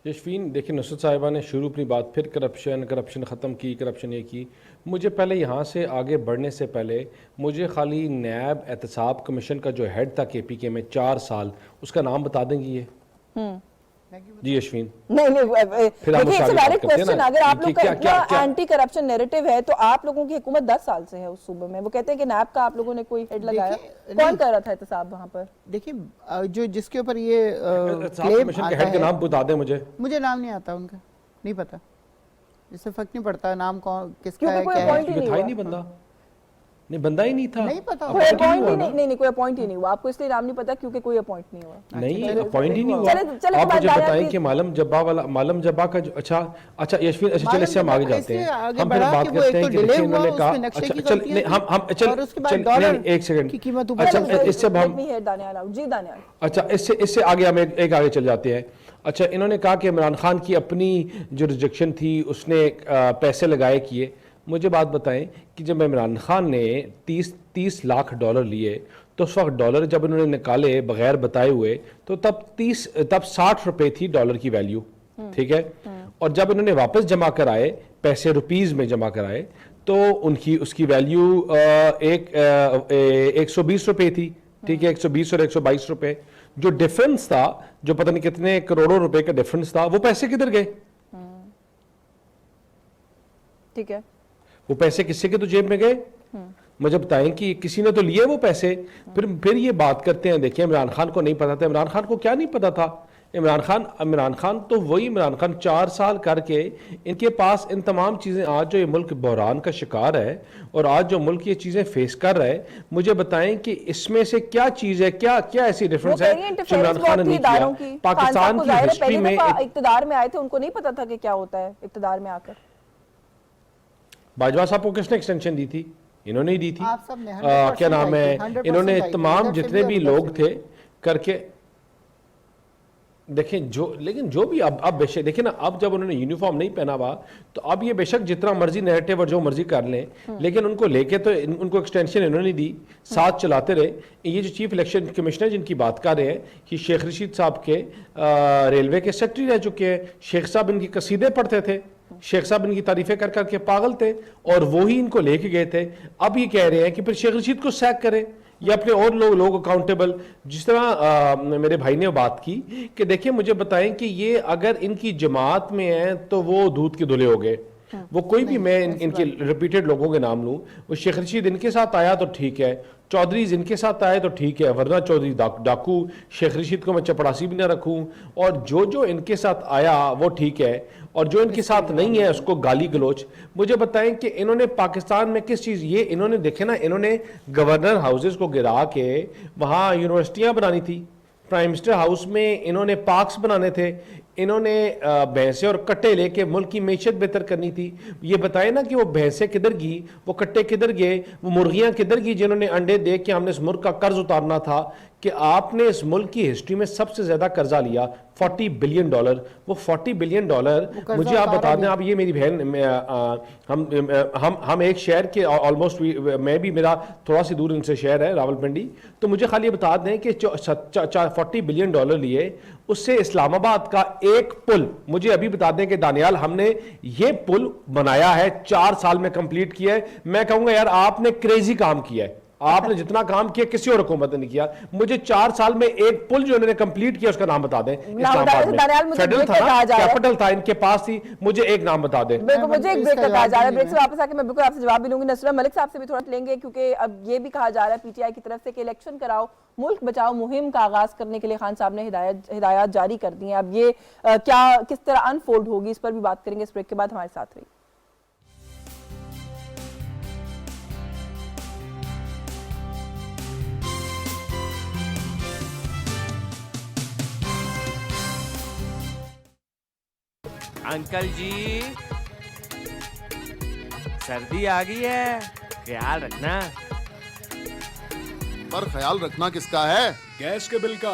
यशफीन, देखिए, नुसरत साहिबा ने शुरू अपनी बात फिर करप्शन ख़त्म की, करप्शन ये की। मुझे पहले यहाँ से आगे बढ़ने से पहले मुझे खाली नैब एहतसाब कमीशन का जो हेड था KPK में 4 साल, उसका नाम बता देंगी ये? जी यशफीन। नहीं देखिए, इट्स डायरेक्ट क्वेश्चन। अगर आप लोग का इतना एंटी करप्शन नैरेटिव है, तो आप लोगों की हुकूमत 10 साल से है उस सूबे में। वो कहते हैं कि नैब का आप लोगों ने कोई हेड लगाया, कौन कर रहा था एहतसाब वहां पर? देखिए, जो जिसके ऊपर ये कमीशन के हेड का नाम बता दें मुझे नाम नहीं आता उनका, नहीं पता, इससे फर्क नहीं पड़ता नाम कौन किसका है, क्या है। नहीं बंदा, नहीं बंदा ही नहीं था, नहीं पता, कोई अपॉइंट ही नहीं, कोई अपॉइंट ही नहीं हुआ। आपको इसलिए नाम नहीं पता क्योंकि कोई अपॉइंट नहीं हुआ। नहीं, अपॉइंट ही नहीं हुआ। आप मुझे बताएं कि मालम जब्बा का जो अच्छा यशवीर, अच्छा चलिए इससे हम आगे जाते हैं, हम फिर बात करते हैं कि देखिए इन्होंने कहा, अच्छा चल नहीं हम चल एक सेकंड, अच्छा इससे हम जी दानियाल, अच्छा इससे आगे हम एक आगे चल जाते हैं। अच्छा, इन्होंने कहा कि इमरान खान की अपनी जो रिजेक्शन थी उसने पैसे लगाए किए। मुझे बात बताएं कि जब इमरान खान ने 30 लाख डॉलर लिए, तो उस वक्त डॉलर जब इन्होंने निकाले बगैर बताए हुए, तो तब 60 रुपए थी डॉलर की वैल्यू, ठीक है। और जब इन्होंने वापस जमा कराए, पैसे रुपीज में जमा कराए, तो उसकी वैल्यू 120 रुपए थी, ठीक है, 120 और 122 रुपए। जो डिफरेंस था, जो पता नहीं कितने करोड़ों रुपए का डिफरेंस था, वो पैसे किधर गए? ठीक है, वो पैसे किससे के तो जेब में गए? मुझे बताएं कि किसी ने तो लिए वो पैसे। फिर ये बात करते हैं, देखिए इमरान खान को नहीं पता था। इमरान खान को क्या नहीं पता था? इमरान खान तो वही इमरान खान 4 साल करके इनके पास इन तमाम चीज़ें, आज जो ये मुल्क बहरान का शिकार है और आज जो मुल्क ये चीज़ें फेस कर रहा है, मुझे बताएं कि इसमें से क्या चीज़ है, क्या ऐसी डिफरेंस है जो इमरान खान ने नहीं किया? पाकिस्तान की हिस्ट्री में इक़्तिदार में आए थे, उनको नहीं पता था कि क्या होता है इक़्तिदार में आकर? बाजवा साहब को किसने एक्सटेंशन दी थी? इन्होंने ही दी थी। आप सब ने क्या नाम है, 100% इन्होंने आई थी, तमाम इधर से जितने भी भी और उधर लोग से भी। थे करके देखें जो, लेकिन जो भी अब बेशक देखिए ना, अब जब उन्होंने यूनिफॉर्म नहीं पहना हुआ तो अब ये बेशक जितना मर्जी नैरेटिव और जो मर्जी कर लें, लेकिन उनको लेके तो उनको एक्सटेंशन इन्होंने दी, साथ चलाते रहे। ये जो चीफ इलेक्शन कमिश्नर जिनकी बात कर रहे हैं कि शेख रशीद साहब के रेलवे के सेक्रेटरी रह चुके हैं, शेख साहब इनकी कसीदे पढ़ते थे, शेख साहब इनकी तारीफें कर करके पागल थे और वो ही इनको लेके गए थे। अब ये कह रहे हैं कि फिर शेख रशीद को सैक करें या अपने और लोग अकाउंटेबल। जिस तरह मेरे भाई ने बात की कि देखिए मुझे बताएं कि ये अगर इनकी जमात में है तो वो दूध के धुले हो गए, वो कोई भी मैं इनके रिपीटेड लोगों के नाम लूं, वो शेख रशीद इनके साथ आया तो ठीक है, चौधरी इनके साथ आए तो ठीक है, वरना चौधरी डाकू, शेख रशीद को मैं चपड़ासी भी ना रखूं, और जो इनके साथ आया वो ठीक है, और जो इनके साथ नहीं है उसको गाली गलोच। मुझे बताएं कि इन्होंने पाकिस्तान में किस चीज़, ये इन्होंने देखे ना, इन्होंने गवर्नर हाउसेस को गिरा के वहाँ यूनिवर्सिटियाँ बनानी थी, प्राइम मिनिस्टर हाउस में इन्होंने पार्क्स बनाने थे, इन्होंने भैंसे और कट्टे लेके मुल्क की मैशत बेहतर करनी थी। ये बताए ना कि वो भैंसे किधर गई, वो कट्टे किधर गए, वो मुर्गियां किधर गई जिन्होंने अंडे दे के हमने इस मुल्क का कर्ज उतारना था। कि आपने इस मुल्क की हिस्ट्री में सबसे ज्यादा कर्जा लिया, $40 बिलियन। वो $40 बिलियन मुझे आप बता दें, आप ये मेरी बहन, हम एक शहर के ऑलमोस्ट, मैं भी, मेरा थोड़ा सी दूर इनसे शहर है रावलपिंडी, तो मुझे खाली बता दें कि $40 बिलियन लिए, उससे इस्लामाबाद का एक पुल, मुझे अभी बता दें कि दानियाल हमने ये पुल बनाया है 4 साल में कंप्लीट किया है। मैं कहूंगा यार आपने क्रेजी काम किया है, आपने जितना काम किया किसी और हुकूमत ने नहीं किया। मुझे 4 साल में एक पुल जो इन्होंने कंप्लीट किया उसका नाम बता दें। इस्लामाबाद में फेडरल था ना, कैपिटल था इनके पास थी, मुझे एक नाम बता दें। बिल्कुल, मुझे एक ब्रेक का कहा जा रहा है, ब्रेक से वापस आके मैं बिल्कुल आपसे जवाब भी लूंगी। नसरुल्लाह मलिक साहब से भी थोड़ा लेंगे, क्योंकि अब ये भी कहा जा रहा है पीटीआई की तरफ से कि इलेक्शन कराओ, मुल्क बचाओ मुहिम का आगाज करने के लिए खान साहब ने हिदायत जारी कर दी है। अब ये क्या किस तरह अनफोल्ड होगी, इस पर भी बात करेंगे। इस ब्रेक के बाद हमारे साथ रही। अंकल जी सर्दी आ गई है, ख्याल रखना। पर ख्याल रखना किसका है? गैस के बिल का।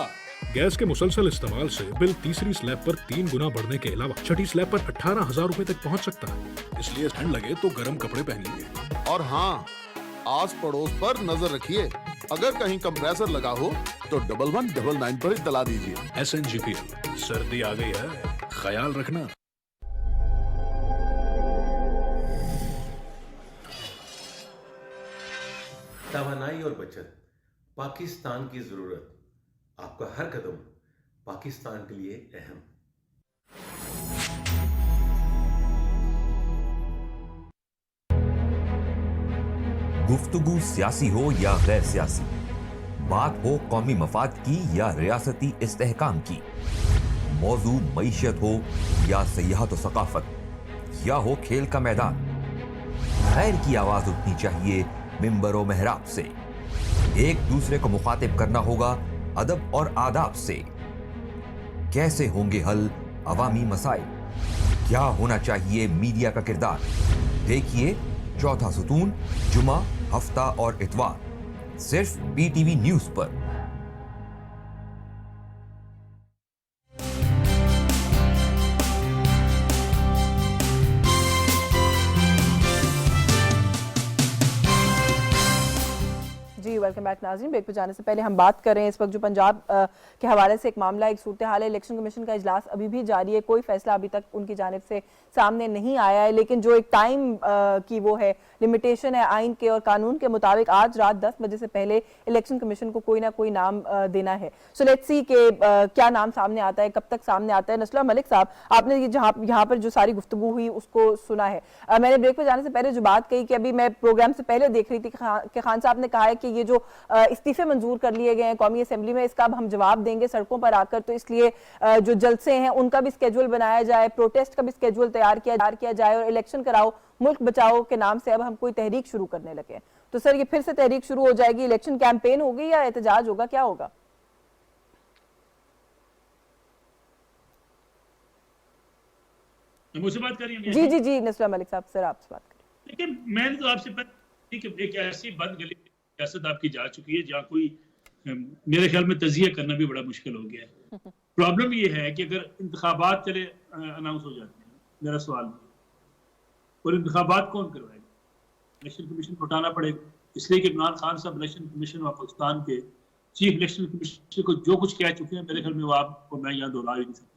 गैस के मुसलसल इस्तेमाल से बिल तीसरी स्लैब पर 3 गुना बढ़ने के अलावा छठी स्लैब पर 18,000 रुपए तक पहुंच सकता है। इसलिए ठंड लगे तो गर्म कपड़े पहनिए। और हाँ, आस पड़ोस पर नजर रखिए, अगर कहीं कंप्रेसर लगा हो तो 1199 पर इत्तला दीजिए। SNGPL, सर्दी आ गई है, ख्याल रखना। तवानाई और बचत, पाकिस्तान की जरूरत, आपका हर कदम पाकिस्तान के लिए अहम। गुफ्तगू सियासी हो या गैर सियासी, बात हो कौमी मफाद की या रियासती इस्तेहकाम की, मौजू मईशत हो या सियाहत व सकाफत, या हो खेल का मैदान, खैर की आवाज उठनी चाहिए मिंबर व मेहराब से। एक दूसरे को मुखातिब करना होगा अदब और आदाब से। कैसे होंगे हल अवामी मसाइल, क्या होना चाहिए मीडिया का किरदार, देखिए चौथा सुतून जुमा, हफ्ता और इतवार, सिर्फ PTV न्यूज पर। वेलकम बैक नाज़रीन। ब्रेक पे जाने से पहले हम बात कर रहे हैं इस वक्त जो पंजाब के हवाले से एक मामला, एक सूरत हाल है। इलेक्शन कमीशन का इजलास अभी भी जारी है, कोई फैसला अभी तक उनकी जानिब से सामने नहीं आया है, लेकिन जो एक टाइम की वो है लिमिटेशन है आइन के और कानून के मुताबिक, आज रात 10 बजे से पहले इलेक्शन कमीशन को कोई ना कोई नाम देना है। सो लेट्स सी के क्या नाम सामने आता है, कब तक सामने आता है। नसरुल्लाह मलिक साहब, आपने यहाँ पर जो सारी गुफ्तगू हुई उसको सुना है। मैंने ब्रेक पे जाने से पहले जो बात कही कि अभी मैं प्रोग्राम से पहले देख रही थी कि खान साहब ने कहा है कि ये जो इस्तीफे मंजूर कर लिए गए हैं कौमी असेंबली में, इसका अब हम जवाब देंगे सड़कों पर आकर, तो इसलिए जो जलसे हैं उनका भी स्केड्यूल बनाया जाए, प्रोटेस्ट का भी स्केड्यूल तैयार किया जाए और इलेक्शन कराओ मुल्क बचाओ के नाम से अब हम कोई तहरीक शुरू करने लगे। तो सर ये फिर से तहरीक शुरू हो जाएगी, इलेक्शन कैंपेन होगी या एहतजाज होगा, क्या होगा? मुझसे बात करिए। जी जी जी नसरुल्लाह मलिक साहब, सर आपसे बात करिए। लेकिन मैंने तो आपसे कि एक ऐसी बंद गली सियासत आपकी जा चुकी है जहाँ कोई मेरे ख्याल में तजिया करना भी बड़ा मुश्किल हो गया है। प्रॉब्लम ये है कि अगर इंतखाबात चले अनाउंस हो जाते हैं, मेरा सवाल और इंतखाबात कौन करवाएगा? इलेक्शन कमीशन को उठाना पड़ेगा, इसलिए कि इमरान खान साहब इलेक्शन कमीशन ऑफ पाकिस्तान के चीफ इलेक्शन कमीशन को जो कुछ कह चुके हैं, मेरे ख्याल में वो आपको मैं यहाँ दोहरा ही नहीं सकता।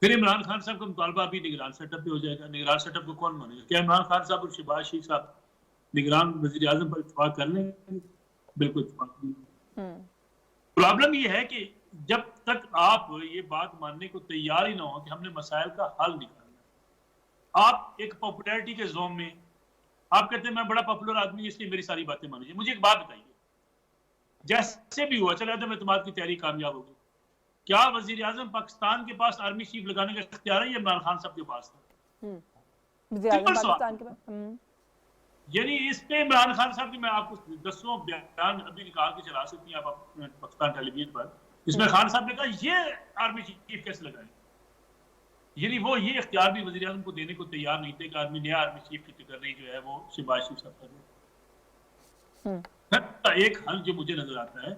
फिर इमरान खान साहब का मुतालबा भी निगरान सेटअप पे हो जाएगा। निगरान सेटअप को कौन मानेगा? क्या इमरान खान साहब और शहबाज शरीफ साहब निगरान वज़ीर आज़म पर इत्तेफाक कर लेंगे? बिल्कुल इत्तेफाक नहीं। प्रॉब्लम ये है कि जब तक आप ये बात मानने को तैयार ही ना हो कि हमने मसाइल का हल निकालना है, आप एक पॉपुलैरिटी के जोन में आप कहते हैं मैं बड़ा पॉपुलर आदमी हूं इसलिए मेरी सारी बातें मानिए। मुझे एक बात बताइए, जैसे भी हुआ चले अदम एतमाद की तैयारी कामयाब होगी, क्या वजीर आजम पाकिस्तान के पास आर्मी चीफ लगाने का इख्तियार है या इमरान खान साहब के पास था? पाकिस्तान के पास यानी इस पे इमरान खान साहब की मैं आपको 10 बयान अभी निकाल के चला सकती हैं आप पाकिस्तान टेलीविजन पर, इसमें खान साहब ने कहा ये आर्मी चीफ कैसे लगाए। यानी वो ये इख्तियार भी वज़ीर आज़म को देने को तैयार नहीं थे कि आर्मी नया आर्मी चीफ की तकर्री जो है वो शहबाज शरीफ साहब कर रहे। एक हल जो मुझे नजर आता है,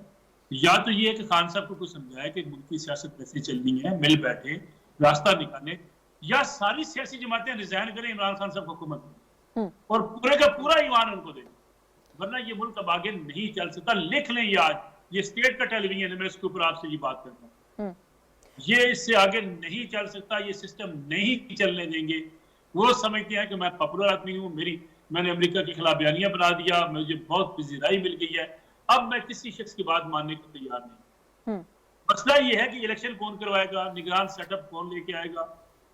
या तो ये कि खान साहब को कुछ समझाए कि मुल्क की सियासत कैसे चलनी है, मिल बैठे रास्ता निकाले, या सारी सियासी जमातें रिजाइन करें, इमरान खान साहब को हुकूमत दें और पूरे का पूरा ईमान उनको दें, वरना ये मुल्क अब आगे नहीं चल सकता। लिख लें ये, आज ये स्टेट का टेलीविजन है, मैं इसके ऊपर आपसे ये बात करता हूँ, ये इससे आगे नहीं चल सकता, ये सिस्टम नहीं चलने देंगे। वो समझते हैं कि मैं पॉपुलर आदमी हूँ, मैंने अमेरिका के खिलाफ बयानिया बना दिया, मुझे बहुत पजीराई मिल गई है, अब मैं किसी शख्स की बात मानने को तैयार नहीं। मसला ये है कि इलेक्शन कौन करवाएगा, निगरान सेटअप कौन लेके आएगा।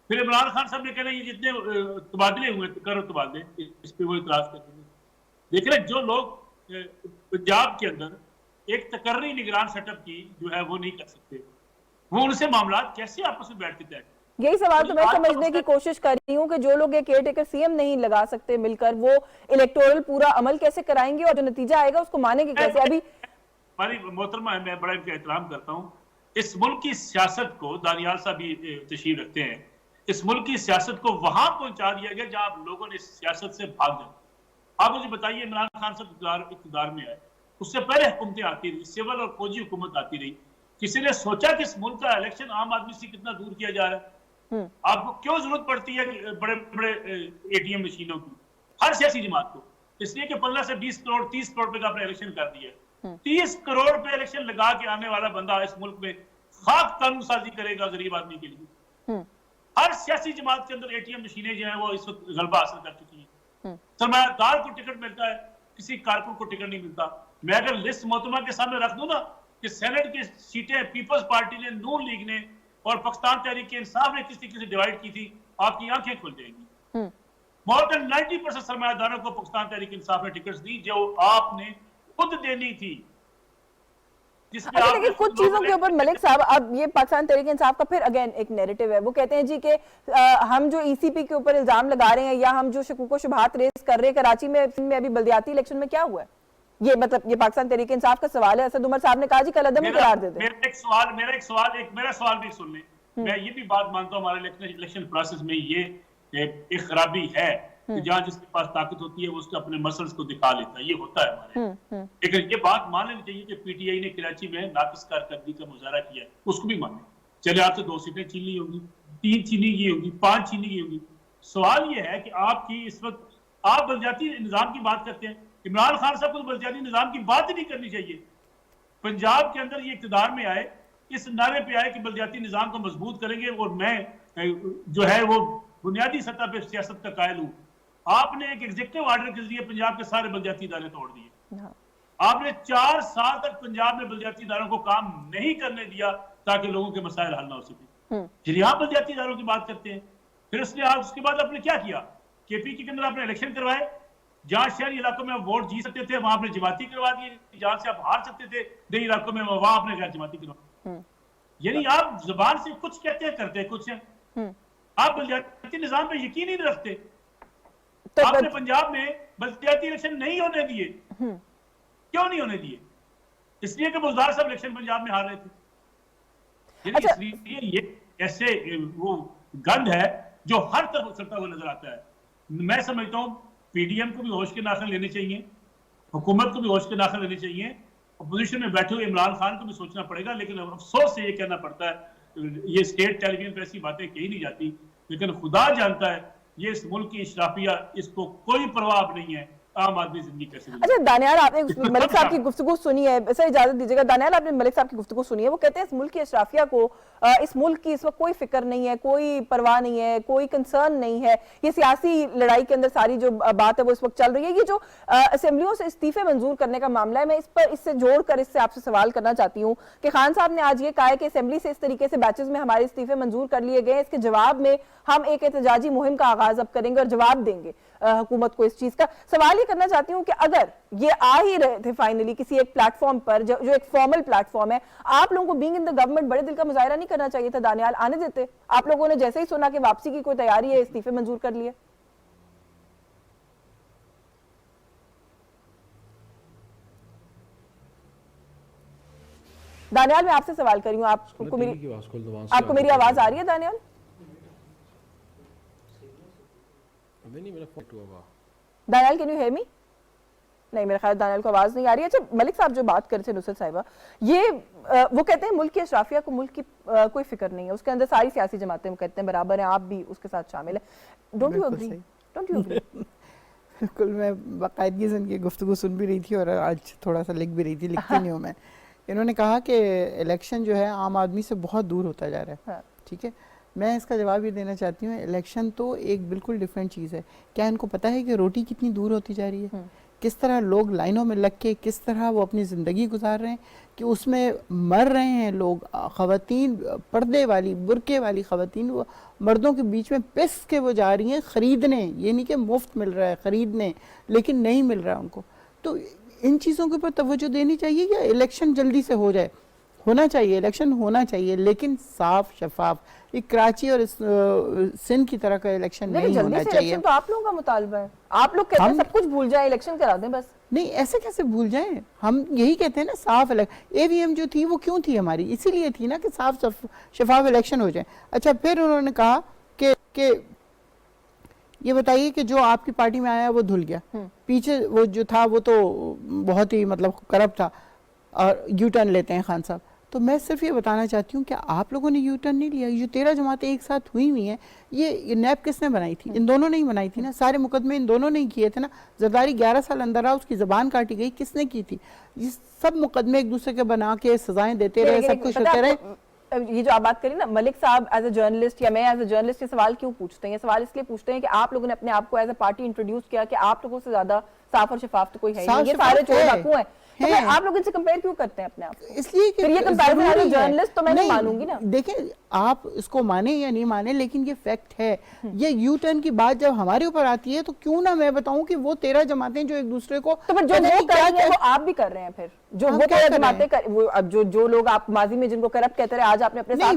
फिर इमरान खान साहब ने कहना ये जितने तबादले हुए करो तबादले, इस पे वो इतराज करेंगे। लेकिन जो लोग पंजाब के अंदर एक तकर्री निगरान सेटअप की जो है वो नहीं कर सकते, वो उनसे मामला कैसे आपस में बैठ के तय? यही सवाल तो मैं समझने की कोशिश कर रही हूँ कि जो लोग ये केयरटेकर सीएम नहीं लगा सकते मिलकर, वो इलेक्टोरल पूरा अमल कैसे कराएंगे और जो नतीजा आएगा उसको मानेंगे कैसे? अभी हमारी मोहतरमा है, मैं बड़ा इनका एहतराम करता हूँ, इस मुल्क की सियासत को दानियाल साहब भी तशरीफ रखते हैं, इस मुल्क की सियासत को वहां पहुंचा दिया गया जहां लोगों ने सियासत से भाग जाए। आप मुझे बताइए, इमरान खान साहब इक़्तिदार में आए, उससे पहले हुकूमतें आती रही, सिविल और फौजी हुकूमत आती रही, किसी ने सोचा कि इस मुल्क का इलेक्शन आम आदमी से कितना दूर किया जा रहा है? आपको क्यों जरूरत पड़ती है बड़े बड़े एटीएम मशीनों की हर सियासी जमात को? इसलिए कि 15 से 20 करोड़ 30 करोड़ रुपए का आपने इलेक्शन कर दिया। 30 करोड़ रुपए इलेक्शन लगा के आने वाला बंदा इस मुल्क में खाक कानून साजी करेगा गरीब आदमी के लिए। हर सियासी जमात के अंदर एटीएम मशीनें जो है वो इस वक्त गलबा हासिल कर चुकी है। सरमायादार को टिकट मिलता है, किसी कारकुन को टिकट नहीं मिलता। मैं अगर लिस्ट मोहतरमा के सामने रख दूं ना कि सेनेट की सीटें पीपल्स पार्टी ने, नून लीग ने और पाकिस्तान तहरीक इंसाफ ने किसी किसी डिवाइड की थी, आपकी आंखें खुल जाएंगी। मोर देन 90% सरमायादारों को पाकिस्तान तहरीक इंसाफ ने टिकट्स दी जो आपने खुद देनी थी। अच्छा, लेकिन कुछ चीजों के ऊपर मलिक साहब, अब ये पाकिस्तान तहरीक इंसाफ का फिर अगेन एक नैरेटिव है, वो कहते हैं जी कि हम जो ईसीपी के ऊपर इल्जाम लगा रहे हैं या हम जो शकूक शुबहात रेज कर रहे हैं, कराची में अभी बल्दियाती इलेक्शन में क्या हुआ है, ये मतलब ये पाकिस्तान तहरीक इंसाफ का सवाल है। असद उमर साहब ने कहा जी कल अदम करार दे दे। मेरा सवाल भी सुन लें। मैं ये भी बात मानता हूँ हमारे इलेक्शन प्रोसेस में ये एक खराबी है कि जहाँ जिसके पास ताकत होती है वो उसके अपने मसल्स को दिखा लेता है, ये होता है हमारे। लेकिन ये बात मान लेनी चाहिए कि पीटीआई ने कराची में नाकिस कारकर्दगी का मुजाहरा किया है, उसको भी माने। चले आपसे 2 सीटें छीन ली होंगी, 3 छीनी की होंगी, 5 छीनी की होंगी। सवाल ये है कि आपकी इस वक्त आप बलदियाती निजाम की बात करते हैं, इमरान खान साहब को तो बलदियाती निजाम की बात ही नहीं करनी चाहिए। पंजाब के अंदर ये इक़्तिदार में आए, इस नारे पे आए कि बलदियाती निजाम को मजबूत करेंगे और मैं जो है वो बुनियादी सतह पे सियासत का कायल हूँ। आपने एक एग्जीक्यूटिव ऑर्डर के जरिए पंजाब के सारे बलदियाती इदारे तोड़ दिए। आपने 4 साल तक पंजाब में बलदियाती इदारों को काम नहीं करने दिया ताकि लोगों के मसाइल हल ना हो सके। फिर यहाँ बलदियाती इदारों की बात करते हैं। फिर उसके बाद आपने क्या किया? केपीके के अंदर आपने इलेक्शन करवाए, जहां शहरी इलाकों में वोट जीत सकते थे वहां आपने जमाती करवा दिए, जहां से आप हार सकते थे देही इलाकों में वहां आपने गैर जमाती करवा। यानी आप जुबान से कुछ कहते हैं करते कुछ हैं। आप बलदियाती निजाम पे यकीन ही नहीं रखते। तो आपने पंजाब में बलदियाती इलेक्शन नहीं होने दिए। क्यों नहीं होने दिए? इसलिए कि मुज़फ्फर साहब इलेक्शन पंजाब में हार रहे थे। अच्छा। इसलिए ये ऐसे वो गंद है जो हर तरफ चलता हुआ नजर आता है। मैं समझता हूँ पीडीएम को भी होश के नाखन लेने चाहिए, हुकूमत को भी होश के नाखन लेने चाहिए, अपोजिशन में बैठे हुए इमरान खान को भी सोचना पड़ेगा। लेकिन अफसोस से ये कहना पड़ता है, ये स्टेट टेलीविजन पे ऐसी बातें कही नहीं जाती, लेकिन खुदा जानता है ये इस मुल्क की इशराफिया, इसको कोई परवाह नहीं है आम आदमी जिंदगी कैसे गुजारे। अच्छा दानियाल, आपने मलिक साहब की गुफ्तगू सुनी है, सर इजाजत दीजिएगा, दानियाल आपने मलिक साहब की गुफ्तगू सुनी है, वो कहते हैं इस मुल्क की अशराफिया को इस मुल्क की इस वक्त कोई फिक्र नहीं है, कोई परवाह नहीं है, कोई कंसर्न नहीं है, ये सियासी लड़ाई के अंदर सारी जो बात है वो इस वक्त चल रही है। ये जो असेंबलियों से इस्तीफे मंजूर करने का मामला है, मैं इस पर इससे जोड़कर इससे आपसे सवाल करना चाहती हूँ कि खान साहब ने आज ये कहा है कि असेंबली से इस तरीके से बैचेस में हमारे इस्तीफे मंजूर कर लिए गए, इसके जवाब में हम एक एहतजाजी मुहिम का आगाज अब करेंगे और जवाब देंगे हुकूमत को इस चीज का। सवाल ये करना चाहती हूँ कि अगर ये आ ही रहे थे फाइनली किसी एक प्लेटफॉर्म पर जो एक फॉर्मल प्लेटफॉर्म है, आप लोगों को बीइंग इन द गवर्नमेंट बड़े दिल का मुजाहिरा नहीं करना चाहिए था दानियाल, आने देते? आप लोगों ने जैसे ही सुना कि वापसी की कोई तैयारी है, इस्तीफे मंजूर कर लिए। दानियाल, मैं आपसे सवाल कर रही हूँ, आपको मेरी आवाज आ रही है Daniyal? Daniyal, can you hear me? नहीं, मेरे ख्याल दानियाल को आवाज नहीं आ रही है। अच्छा, मलिक साहब जो बात कर रहे थे, नुसरत साहिबा, ये वो कहते हैं मुल्क की अशराफिया को मुल्क की कोई फिक्र नहीं है, उसके अंदर सारी सियासी जमातें वो कहते हैं बराबर हैं, आप भी उसके साथ शामिल है। Don't you agree? Don't you agree? बिल्कुल, मैं बाकायदगी से उनकी गुफ्तगू सुन भी रही थी और आज थोड़ा सा लिख भी रही थी, लिखती नहीं हूँ मैं। इन्होंने कहा कि इलेक्शन जो है आम आदमी से बहुत दूर होता जा रहा है। ठीक है, मैं इसका जवाब ये देना चाहती हूँ, इलेक्शन तो एक बिल्कुल डिफरेंट चीज़ है। क्या इनको पता है कि रोटी कितनी दूर होती जा रही है, किस तरह लोग लाइनों में लग के किस तरह वो अपनी ज़िंदगी गुजार रहे हैं, कि उसमें मर रहे हैं लोग, ख़वातीन, पर्दे वाली बुरके वाली ख़वातीन वो मर्दों के बीच में पिस के वो जा रही हैं ख़रीदने, ये नहीं कि मुफ्त मिल रहा है, ख़रीदने, लेकिन नहीं मिल रहा उनको। तो इन चीज़ों के ऊपर तवज्जो देनी चाहिए या इलेक्शन जल्दी से हो जाए? होना चाहिए, इलेक्शन होना चाहिए, लेकिन साफ शफाफ। एक कराची और सिंध की तरह का इलेक्शन नहीं होना चाहिए। तो आप लोगों का मुतालबा है, आप लोग कहते हैं सब कुछ भूल जाए, इलेक्शन करा दें बस। नहीं, ऐसे कैसे भूल जाएं? हम यही कहते हैं ना, साफ ईवीएम जो थी वो क्यों थी हमारी, इसीलिए थी ना कि साफ शफाफ इलेक्शन हो जाए। अच्छा, फिर उन्होंने कहा कि ये बताइए कि जो आपकी पार्टी में आया वो धुल गया, पीछे वो जो था वो तो बहुत ही मतलब करप्ट था और यू टर्न लेते हैं खान साहब। तो मैं सिर्फ ये बताना चाहती हूँ कि आप लोगों ने यू टर्न नहीं लिया। ये 13 जमातें एक साथ हुई हुई हैं, ये नैब किसने बनाई थी? इन दोनों ने ही बनाई थी ना, सारे मुकदमे इन दोनों ने ही किए थे ना। जरदारी 11 साल अंदर रहा, उसकी ज़बान काटी गई, किसने की थी? ये सब मुकदमे एक दूसरे के बना के सजाएं देते रहे, सब कुछ होते रहे। ये जो आप बात करी ना, मलिक साहब एज अ जर्नलिस्ट या मैं एज अ जर्नलिस्ट ये सवाल क्यों पूछते हैं? ये सवाल इसलिए पूछते हैं कि आप लोगों ने अपने आप को एज अ पार्टी इंट्रोड्यूस किया कि आप लोगों से ज्यादा साफ और शफाफ तो कोई है नहीं, ये सारे चोर डाकू हैं। तो फिर आप लोग इनसे कंपेयर क्यों करते हैं अपने आप को? इसलिए फिर ये कंपैरिजन एज अ जर्नलिस्ट तो मैं नहीं मानूंगी ना। देखें, आप इसको माने या नहीं माने, लेकिन ये फैक्ट है। ये यू टर्न की बात जब हमारे ऊपर आती है तो क्यों ना मैं बताऊं कि वो 13 जमातें जो एक दूसरे को, तो फिर जो वो कर रही हैं वो आप भी कर रहे हैं। फिर जो वो 13 जमातें कर, वो अब जो लोग आप माजी में जिनको करप्ट कहते रहे, आज आपने अपने साथ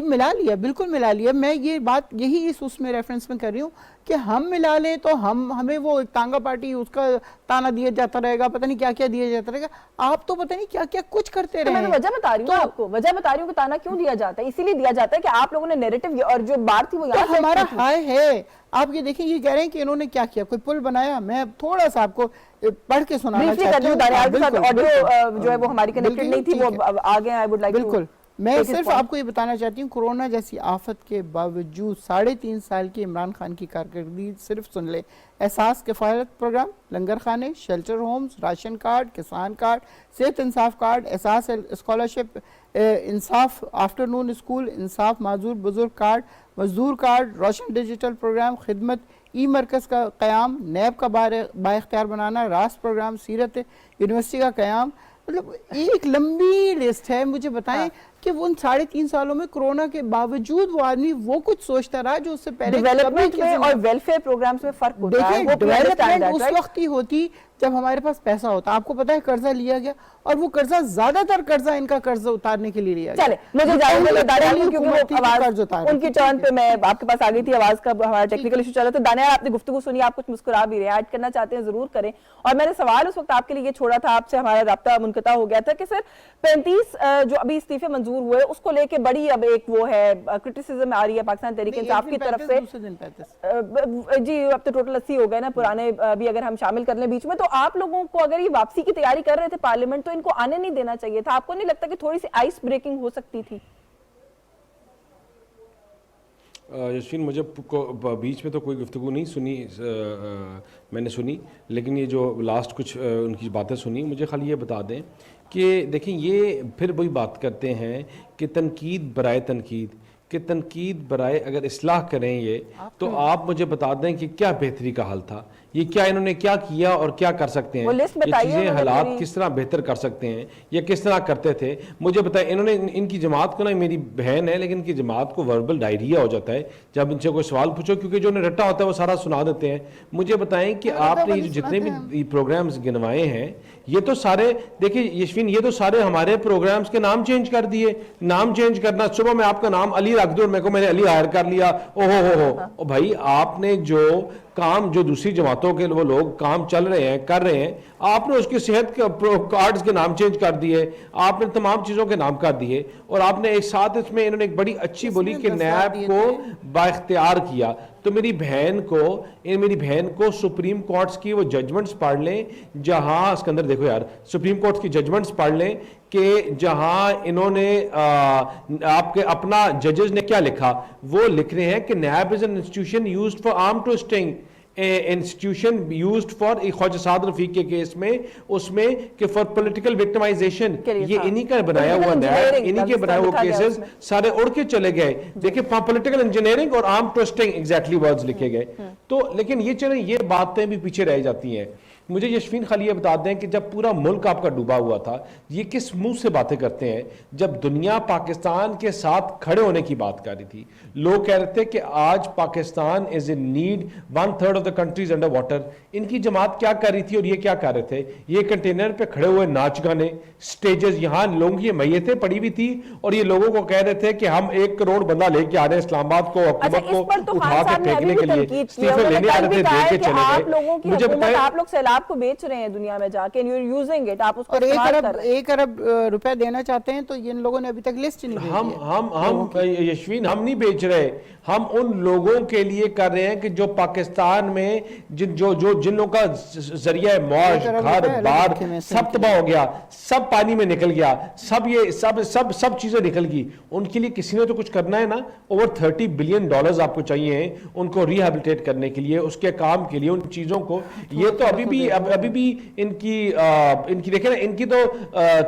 मिला लिया, बिल्कुल मिला लिया। मैं ये बात यही इस उसमें रेफरेंस में कर रही हूँ कि हम मिला लें तो हमें वो तांगा पार्टी उसका ताना दिया जाता रहेगा, पता नहीं क्या क्या दिया जाता रहेगा। आप तो पता नहीं क्या क्या कुछ करते रहे। मैं तो वजह बता रही हूँ आपको, वजह बता रही हूँ कि ताना क्यों दिया जाता है। इसीलिए दिया जाता है कि आप लोगों ने नैरेटिव और जो बात थी वो तो हमारा हाय है। आप ये देखें, ये कह रहे हैं कि इन्होंने क्या किया, कोई पुल बनाया। मैं थोड़ा सा आपको पढ़ के सुनाना चाहती हूँ। ऑडियो जो है वो हमारी कनेक्टेड नहीं थी, वो आगे आई वुड लाइक बिल्कुल। मैं सिर्फ आपको ये बताना चाहती हूँ, कोरोना जैसी आफत के बावजूद 3.5 साल की इमरान खान की कारकर्दगी सिर्फ सुन ले। एहसास किफ़ायत प्रोग्राम, लंगर खाने, शेल्टर होम्स, राशन कार्ड, किसान कार्ड, सेहत इंसाफ कार्ड, एहसास स्कॉलरशिप, इंसाफ आफ्टरनून स्कूल, इंसाफ माजूर बुजुर्ग कार्ड, मजदूर कार्ड, रोशन डिजिटल प्रोग्राम, खिदमत ई मरकज़ का क़याम, नैब का बाइख्तियार बनाना, रास प्रोग्राम, सीरत यूनिवर्सिटी का क़याम। मतलब एक लंबी लिस्ट है। मुझे बताएं कि वो उन 3.5 सालों में कोरोना के बावजूद वो आदमी वो कुछ सोचता रहा जो उससे पहले डेवलपमेंट में और वेलफेयर प्रोग्राम्स में फर्क होता है। डेवलपमेंट उस वक्त ही होती जब हमारे पास पैसा होता है। आपको पता है कर्जा लिया गया और वो कर्जा, ज्यादातर कर्जा इनका कर्जा उतारने के लिए लिया गया। चले मुझे जाने दो दानियाल, क्योंकि वो उनकी टर्न पे मैं आपके पास आ गई थी, आवाज का हमारा टेक्निकल इशू चल रहा था। दानियाल, आपने गुफ्तगू सुनी, आप कुछ मुस्कुरा भी रहे हैं, ऐड करना चाहते हैं जरूर करें। और मैंने सवाल उस वक्त आपके लिए ये छोड़ा था, आपसे हमारा राब्ता मुनक़ता हो गया था कि सर 35 जो अभी इस्तीफे मंजूर हुए उसको लेके बड़ी अब एक वो है क्रिटिसिज्म आ रही है पाकिस्तान तहरीक इंसाफ की तरफ से। जी अब तो टोटल 80 हो गए ना, पुराने भी अगर हम शामिल कर लें बीच में। तो आप लोगों को अगर ये वापसी की तैयारी कर रहे थे पार्लियामेंट, तो इनको आने नहीं देना चाहिए था? आपको नहीं लगता कि थोड़ी सी आइस ब्रेकिंग हो सकती थी? यशवीन, मुझे बीच में तो कोई गुफ्तगू नहीं सुनी, मैंने सुनी, लेकिन ये जो लास्ट कुछ उनकी बातें सुनी, मुझे खाली ये बता दें कि देखें, ये फिर वही बात करते हैं कि तनकीद बराए तनकीद, कि तनकीद बराए अगर इस्लाह करें ये, तो आप मुझे बता दें कि क्या बेहतरी का हल था, ये क्या इन्होंने क्या किया और क्या कर सकते हैं, ये चीज़ें हालात किस तरह बेहतर कर सकते हैं, या किस तरह करते थे, मुझे बताएं। इन्होंने इनकी जमात को ना, मेरी बहन है लेकिन इनकी जमात को वर्बल डायरिया हो जाता है जब इनसे कोई सवाल पूछो, क्योंकि जो उन्हें रट्टा होता है वो सारा सुना देते हैं। मुझे बताएं कि आपने जितने भी प्रोग्राम्स गिनवाए हैं, ये तो सारे, देखिए यशवीन, ये तो सारे हमारे प्रोग्राम्स के नाम चेंज कर दिए। नाम चेंज करना, सुबह मैं आपका नाम अली रख दूं और मेरे को मैंने अली हायर कर लिया, ओहो भाई, आपने जो काम, जो दूसरी जमातों के वो लोग काम चल रहे हैं, कर रहे हैं, आपने उसके सेहत के कार्ड्स के नाम चेंज कर दिए, आपने तमाम चीज़ों के नाम कर दिए, और आपने एक साथ इसमें इन्होंने एक बड़ी अच्छी बोली कि नैब को बाइख्तियार किया। तो मेरी बहन को सुप्रीम कोर्ट्स की वो जजमेंट्स पढ़ लें, जहां सिकंदर देखो यार, सुप्रीम कोर्ट की जजमेंट्स पढ़ लें कि जहां इन्होंने आपके अपना जजेस ने क्या लिखा। वो लिख रहे हैं कि NAB is an institution used for arm twisting, institution used for Khawaja Saad Rafique के केस में, उसमें कि फॉर पॉलिटिकल विक्टिमाइजेशन, ये इन्हीं का बनाया हुआ नैब, इन्हीं के बनाए हुए केसेस सारे उड़ के चले गए। देखिए, पॉलिटिकल इंजीनियरिंग और आर्म ट्विस्टिंग एग्जैक्टली वर्ड्स लिखे गए। तो लेकिन ये चलें, ये बातें भी पीछे रह जाती हैं। मुझे यशवीन खाली ये बता दें कि जब पूरा मुल्क आपका डूबा हुआ था, ये किस मुंह से बातें करते हैं, जब दुनिया पाकिस्तान के साथ खड़े होने की बात कर रही थी। लोग कह रहे थे कि आज Pakistan is in need, 1/3 of the countries under water. इनकी जमात क्या कर रही थी और ये क्या कर रहे थे? ये कंटेनर पे खड़े हुए नाच गाने, स्टेजेस, यहाँ लोगों की मैयतें पड़ी हुई थी और ये लोगों को कह रहे थे कि हम 1 करोड़ बंदा लेके आ रहे हैं इस्लामाबाद को, हुकूमत को उठा के फेंकने के लिए, इस्तीफे लेने आ रहे थे, दे के चले गए। मुझे बताएं, आप लोग सैलाब को बेच रहे हैं दुनिया में जाके, यू आर यूजिंग इट, आप उसको और 1 अरब रुपए देना चाहते हैं, तो इन लोगों ने अभी तक लिस्ट नहीं भेजी है। हम यशवीन, हम नहीं बेच रहे, हम उन लोगों के लिए कर रहे हैं कि जो पाकिस्तान में जिन लोगों का जरिया मौज, घर बार सब तबाह हो गया, सब पानी में निकल गया, सब चीजें निकल गई, उनके लिए किसी ने तो कुछ करना है ना। ओवर $30 बिलियन आपको चाहिए उनको रिहेबिलिटेट करने के लिए, उसके काम के लिए, उन चीजों को। ये तो अभी भी इनकी देखें ना, इनकी तो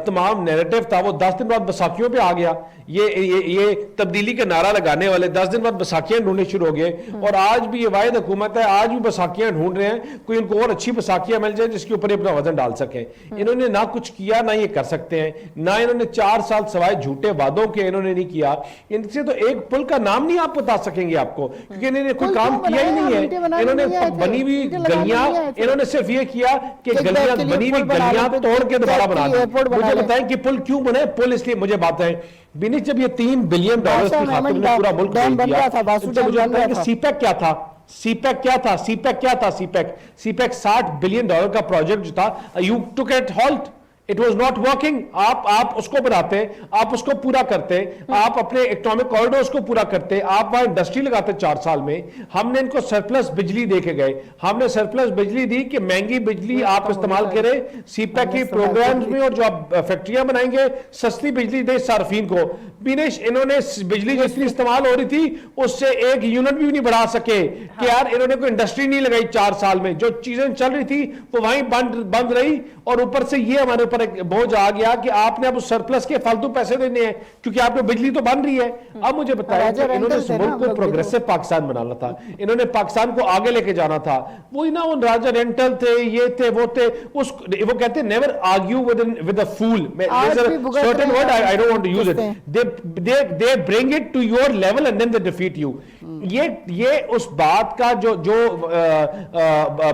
तमाम नैरेटिव था, वो 10 दिन बाद बैसाखियों पे आ गया। ये तब्दीली का नारा लगाने वाले 10 दिन बाद बैसाखियां ढूंढने शुरू हो गए, और आज भी ये वाहिद हुकूमत है, आज भी बैसाखियां ढूंढ रहे हैं, कोई इनको और अच्छी बैसाखियां मिल जाए जिसके ऊपर अपना वजन डाल सके। इन्होंने ना कुछ किया, ना ये कर सकते हैं, ना इन्होंने 4 साल सवाए झूठे वादों के इन्होंने नहीं किया। इनसे तो एक पुल का नाम नहीं आप बता सकेंगे आपको, क्योंकि इन्होंने कोई काम किया ही नहीं है। इन्होंने बनी हुई गलियां, इन्होंने सिर्फ ये किया कि गलियां, बनी हुई गलियां तोड़ के दोबारा बना दी। मुझे बताएं कि पुल क्यों बने? पुल इसलिए, मुझे बात है बिनीत, जब ये $3 बिलियन की खातिर में पूरा मुल्क खरीद दिया, मुझे बताएं कि सीपैक क्या था? सीपैक $60 बिलियन का प्रोजेक्ट जो था, you took it halt, it was not working. आप उसको बनाते, आप उसको पूरा करते, आप अपने इकोनॉमिक कॉरिडोर्स को पूरा करते, आप वहां इंडस्ट्री लगाते 4 साल में। हमने इनको सरप्लस बिजली दे के गए, हमने सरप्लस बिजली दी कि महंगी बिजली आप इस्तेमाल करें सीपैक के प्रोग्राम्स में, और जो आप फैक्ट्रियां बनाएंगे सस्ती बिजली दे सार्फिन को। बिनेश, इन्होंने बिजली जितनी इस्तेमाल हो रही थी उससे 1 यूनिट भी नहीं बढ़ा सके कि यार इन्होंने कोई इंडस्ट्री नहीं लगाई 4 साल में। जो चीजें चल रही थी वो वहीं बंद रही, और ऊपर से ये हमारे ऊपर एक बोझ आ गया कि आपने अब उस सरप्लस के फालतू पैसे देने हैं, क्योंकि आपने बिजली तो बन रही है। अब मुझे बताया कि इन्होंने इस मुल्क को प्रोग्रेसिव पाकिस्तान बनाना था, इन्होंने पाकिस्तान को आगे लेके जाना था। वही ना, उन राजा रेंटल थे, ये थे, वो थे, वो कहते हैं never argue with a fool, certain word I don't want to use it, they bring it to your level and then they defeat you. ये उस बात का जो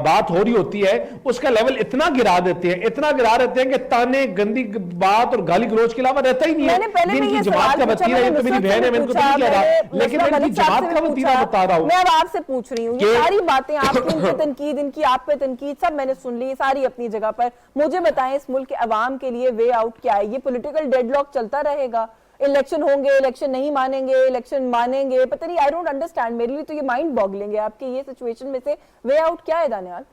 बात हो रही होती है उसका लेवल इतना गिरा देते हैं, इतना गिरा देते हैं कि ताने, गंदी बात और गाली गलोच के अलावा रहता ही नहीं है। जिनकी जमात का वतीरा, ये तो मेरी बहन है, मैं इनको नहीं कह रहा, लेकिन मैं इनकी जमात का वतीरा बता रहा हूं। मैं अब आपसे पूछ रही हूँ, ये सारी बातें आपकी इन पे तनकीद, इनकी आप पे तनकीद, सब मैंने सुन ली, सारी अपनी जगह पर। मुझे बताएं इस मुल्क के अवाम के लिए वे आउट क्या है? ये पॉलिटिकल डेडलॉक चलता रहेगा, इलेक्शन होंगे, इलेक्शन नहीं मानेंगे, इलेक्शन मानेंगे, पता नहीं, आई डोंट अंडरस्टैंड। मेरे लिए तो ये माइंड बॉगलिंग है। आपके ये सिचुएशन में से वे आउट क्या है दानियाल?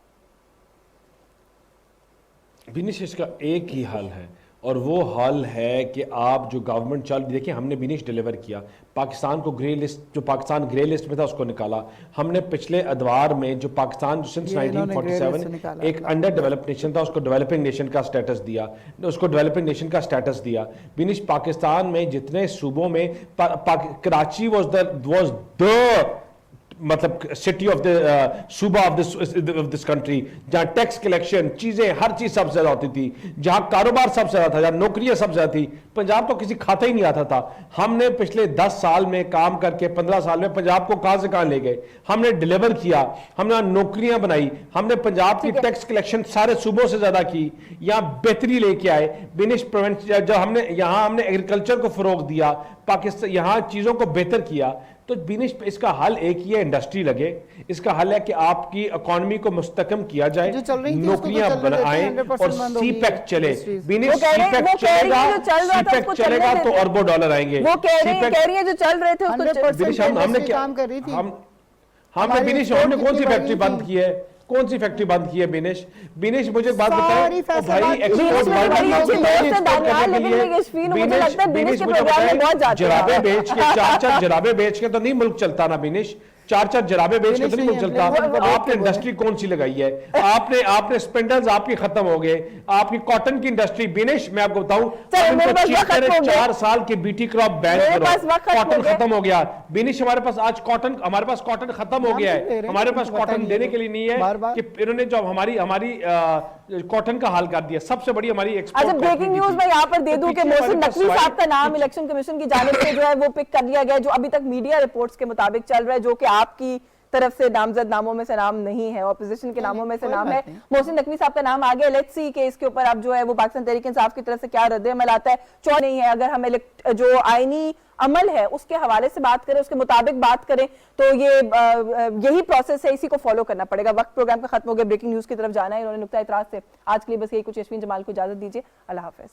बिनिश, इसका एक ही हल है, और वो हल है कि आप जो गवर्नमेंट चल, देखिए हमने बिनिश डिलीवर किया, पाकिस्तान को ग्रे लिस्ट, जो पाकिस्तान ग्रे लिस्ट में था उसको निकाला हमने। पिछले अदवार में जो पाकिस्तान सिंस 1947 एक अंडर डेवलप्ड नेशन था, उसको डेवलपिंग नेशन का स्टेटस दिया, उसको डेवलपिंग नेशन का स्टेटस दिया। बिनिश, पाकिस्तान में जितने सूबों में कराची वाज द मतलब सिटी ऑफ द सूबा ऑफ दिस कंट्री, जहां टैक्स कलेक्शन, चीजें, हर चीज सबसे ज्यादा होती थी, जहां कारोबार सबसे ज्यादा था, जहां नौकरियां सबसे ज्यादा थी, पंजाब तो किसी खाता ही नहीं आता था। हमने पिछले 10 साल में काम करके 15 साल में पंजाब को कहां से कहां ले गए, हमने डिलीवर किया, हमने नौकरियां बनाई, हमने पंजाब की टैक्स कलेक्शन सारे सूबों से ज्यादा की, यहां बेहतरी लेके आए। बिनिश, जब हमने एग्रीकल्चर को फरोग दिया, पाकिस्तान यहां चीजों को बेहतर किया। तो बिनिश, इसका हल एक ही है, इंडस्ट्री लगे। इसका हल है कि आपकी इकोनॉमी को मुस्तकम किया जाए, नौकरियां बनाएं और सीपैक चले। बिनिश, सीपैक चलेगा तो अरबों डॉलर आएंगे। वो कह रही है जो चल रहे थे बिनिश, हमने बिनिश, हमने कौन सी फैक्ट्री बंद की है? कौन सी फैक्ट्री बंद की है बिनिश? बिनिश, मुझे बात बताएं, भाई एक्सपोर्ट जराबे बेच के, 4 जराबे बेच के तो नहीं मुल्क चलता ना बिनिश, 4 जराबे बेच के तो नहीं मुल्क चलता। आपने इंडस्ट्री कौन सी लगाई है? आपने स्पिंडल्स आपकी खत्म हो गए, आपकी कॉटन की इंडस्ट्री। बिनिश, मैं आपको बताऊं, 4 साल की बीटी क्रॉप बैन करो, कॉटन खत्म हो गया। बिनिश, हमारे पास कॉटन खत्म हो गया है, हमारे पास कॉटन देने के लिए नहीं है कि इन्होंने जो हमारी कॉटन का हाल कर दिया। सबसे बड़ी हमारी एक्सपोर्ट। अच्छा, ब्रेकिंग न्यूज मैं यहाँ पर दे दूं कि मोहसिन नकवी साहब का नाम इलेक्शन कमीशन की जानिब से जो है वो पिक कर लिया गया, जो अभी तक मीडिया रिपोर्ट्स के मुताबिक चल रहा है, जो कि आपकी तरफ से नामजद नामों में से नाम नहीं है, ऑपोजिशन के नामों में से नाम है। मोहसिन नकवी साहब का नाम आ गया। लेट्स सी कि इसके ऊपर अब जो है वो पाकिस्तान तहरीक इंसाफ की तरफ से क्या रद्द-ए-अमल आता है। चौड़ नहीं है, अगर हम जो आईनी अमल है उसके हवाले से बात करें, उसके मुताबिक बात करें, तो ये यही प्रोसेस है, इसी को फॉलो करना पड़ेगा। वक्त प्रोग्राम का खत्म हो गया, ब्रेकिंग न्यूज की तरफ जाना है, इन्होंने नुक्ता इतराज से आज के लिए बस यही कुछ। यशवीन जमाल को इजाजत दीजिए, अल्लाह हाफिज।